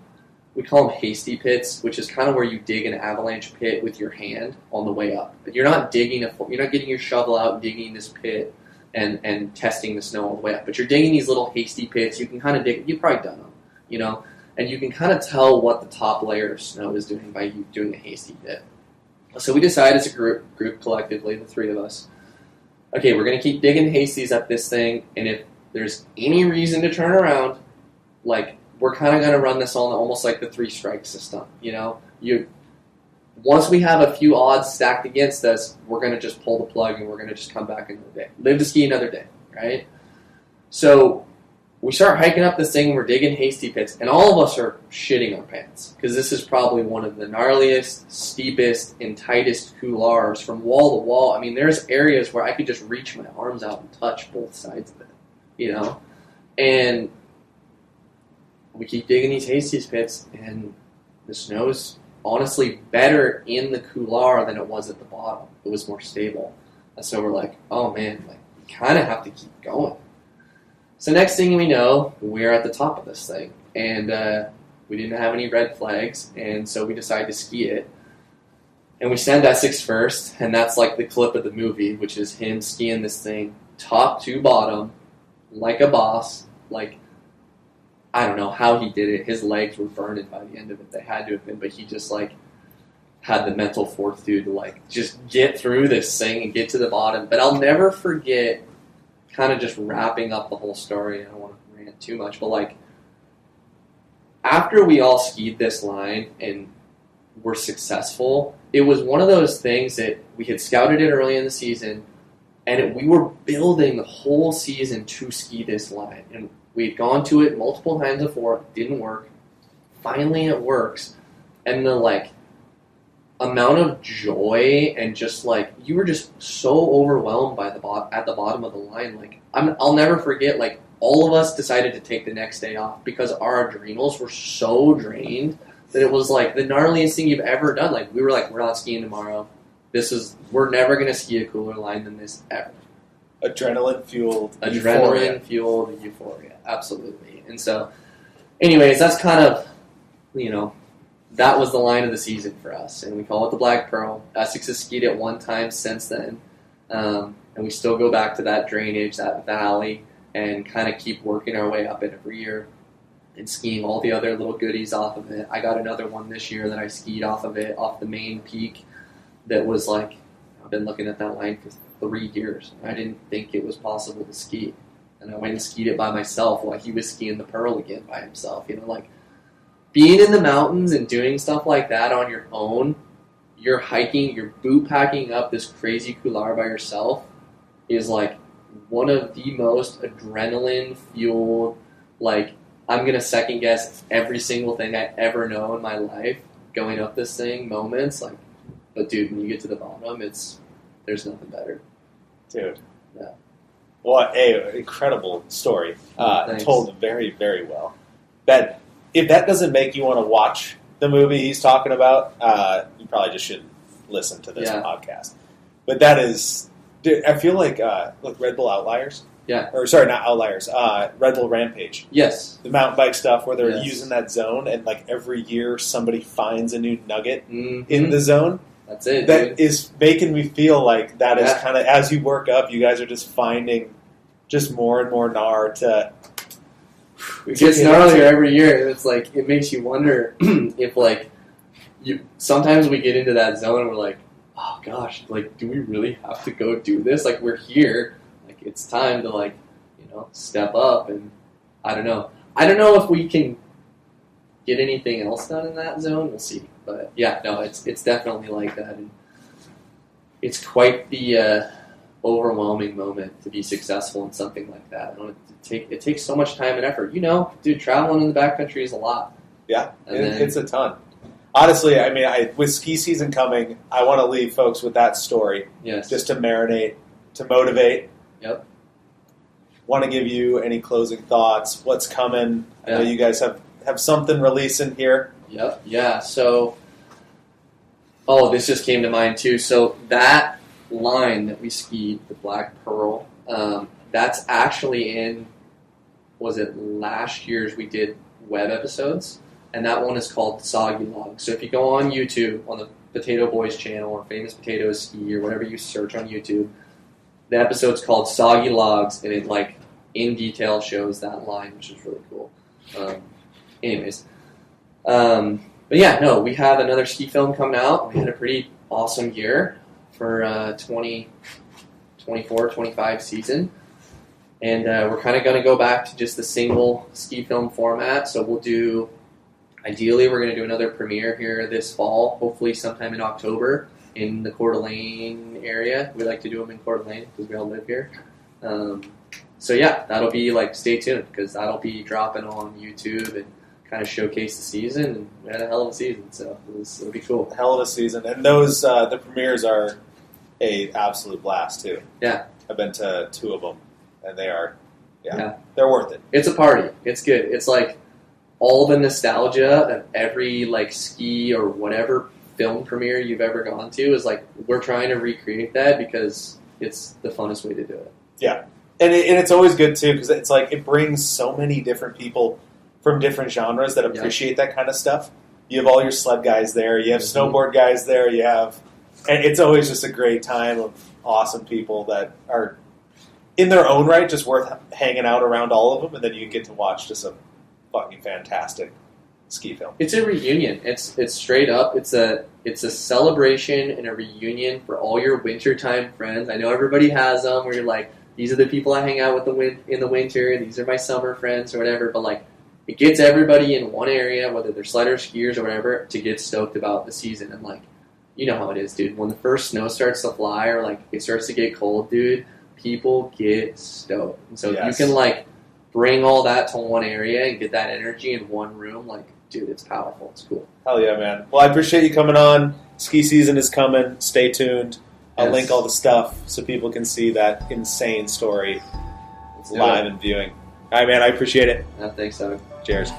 we call them hasty pits, which is kind of where you dig an avalanche pit with your hand on the way up. But you're not getting your shovel out and digging this pit and testing the snow all the way up. But you're digging these little hasty pits. You can kind of dig, you've probably done them, you know, and you can kind of tell what the top layer of snow is doing by you doing a hasty pit. So we decide as a group collectively, the 3 of us, okay, we're going to keep digging hasties up this thing, and if there's any reason to turn around, like, we're kind of going to run this on almost like the 3-strike system, you know? Once we have a few odds stacked against us, we're going to just pull the plug and we're going to just come back another day. Live to ski another day, right? So we start hiking up this thing, we're digging hasty pits, and all of us are shitting our pants, because this is probably one of the gnarliest, steepest, and tightest couloirs from wall to wall. I mean, there's areas where I could just reach my arms out and touch both sides of it, you know? And we keep digging these hasty pits, and the snow's honestly better in the couloir than it was at the bottom. It was more stable. And so we're like, oh man, like, we kind of have to keep going. So next thing we know, we're at the top of this thing, and we didn't have any red flags, and so we decided to ski it. And we send Essex first, and that's like the clip of the movie, which is him skiing this thing top to bottom, like a boss. Like, I don't know how he did it. His legs were burning by the end of it. They had to have been, but he just, like, had the mental fortitude to, like, just get through this thing and get to the bottom. But I'll never forget, kind of just wrapping up the whole story. I don't want to rant too much, but, like, after we all skied this line and were successful, it was one of those things that we had scouted it early in the season, and we were building the whole season to ski this line. And we had gone to it multiple times before. It didn't work. Finally, it works. And amount of joy and just like you were just so overwhelmed by at the bottom of the line. Like I'll never forget. Like all of us decided to take the next day off because our adrenals were so drained that it was like the gnarliest thing you've ever done. Like we were like, we're not skiing tomorrow. We're never gonna ski a cooler line than this ever. Adrenaline fueled euphoria, absolutely. And so, anyways, that's kind of that was the line of the season for us, and we call it the Black Pearl. Essex has skied it one time since then, and we still go back to that drainage, that valley, and kind of keep working our way up it every year and skiing all the other little goodies off of it. I got another one this year that I skied off of it, off the main peak, that was like, I've been looking at that line for 3 years. I didn't think it was possible to ski, and I went and skied it by myself while he was skiing the Pearl again by himself. Like, being in the mountains and doing stuff like that on your own, you're hiking, you're boot packing up this crazy couloir by yourself, is like one of the most adrenaline fueled, like, I'm going to second guess every single thing I ever know in my life going up this thing moments. Like, but dude, when you get to the bottom, there's nothing better. Dude. Yeah. What an incredible story. Told very, very well. Ben, if that doesn't make you want to watch the movie he's talking about, you probably just shouldn't listen to this podcast. But that is, dude, I feel like Red Bull Outliers. Yeah. Or sorry, not Outliers. Red Bull Rampage. Yes. The mountain bike stuff where they're using that zone, and like every year somebody finds a new nugget in the zone. That's it. That is making me feel like that is kind of, as you work up, you guys are just finding just more and more gnar to. It gets gnarlier every year. It's like, it makes you wonder if like sometimes we get into that zone and we're like, oh gosh, like, do we really have to go do this? Like, we're here. Like, it's time to like, step up. And I don't know if we can get anything else done in that zone. We'll see. But yeah, no, it's definitely like that. And it's quite the overwhelming moment to be successful in something like that. It takes so much time and effort. Dude, traveling in the backcountry is a lot. Yeah, it's a ton. Honestly, I mean, with ski season coming, I want to leave folks with that story. Yes. Just to marinate, to motivate. Yep. Want to give you any closing thoughts? What's coming? I know you guys have something releasing here. Yep. Yeah. So, this just came to mind too. So that line that we skied, the Black Pearl, that's actually in, was it last year's we did web episodes, and that one is called Soggy Logs. So if you go on YouTube, on the Potato Boys channel or Famous Potatoes Ski or whatever you search on YouTube, the episode's called Soggy Logs, and it like in detail shows that line, which is really cool. But yeah, no, we have another ski film coming out. We had a pretty awesome year for 2024-25 season. And we're kind of going to go back to just the single ski film format. So ideally, we're going to do another premiere here this fall, hopefully sometime in October in the Coeur d'Alene area. We like to do them in Coeur d'Alene because we all live here. So yeah, that'll be stay tuned because that'll be dropping on YouTube and kind of showcase the season. And we had a hell of a season, so it'll be cool. Hell of a season. And those, the premieres are a absolute blast too. Yeah. I've been to 2 of them. And they are, they're worth it. It's a party. It's good. It's like all the nostalgia of every ski or whatever film premiere you've ever gone to is we're trying to recreate that because it's the funnest way to do it. Yeah, and it's always good too because it's it brings so many different people from different genres that appreciate that kind of stuff. You have all your sled guys there. You have snowboard guys there. And it's always just a great time of awesome people that are in their own right, just worth hanging out around all of them, and then you get to watch just a fucking fantastic ski film. It's a reunion. It's straight up. It's a celebration and a reunion for all your wintertime friends. I know everybody has them where you're like, these are the people I hang out with in the winter, these are my summer friends or whatever, but it gets everybody in one area, whether they're sledders, skiers, or whatever, to get stoked about the season. And you know how it is, dude. When the first snow starts to fly or it starts to get cold, dude, people get stoked. And so you can bring all that to one area and get that energy in one room. dude, it's powerful. It's cool. Hell yeah, man. Well, I appreciate you coming on. Ski season is coming. Stay tuned. I'll link all the stuff so people can see that insane story live and viewing. All right, man. I appreciate it. Thanks, Doug. Cheers.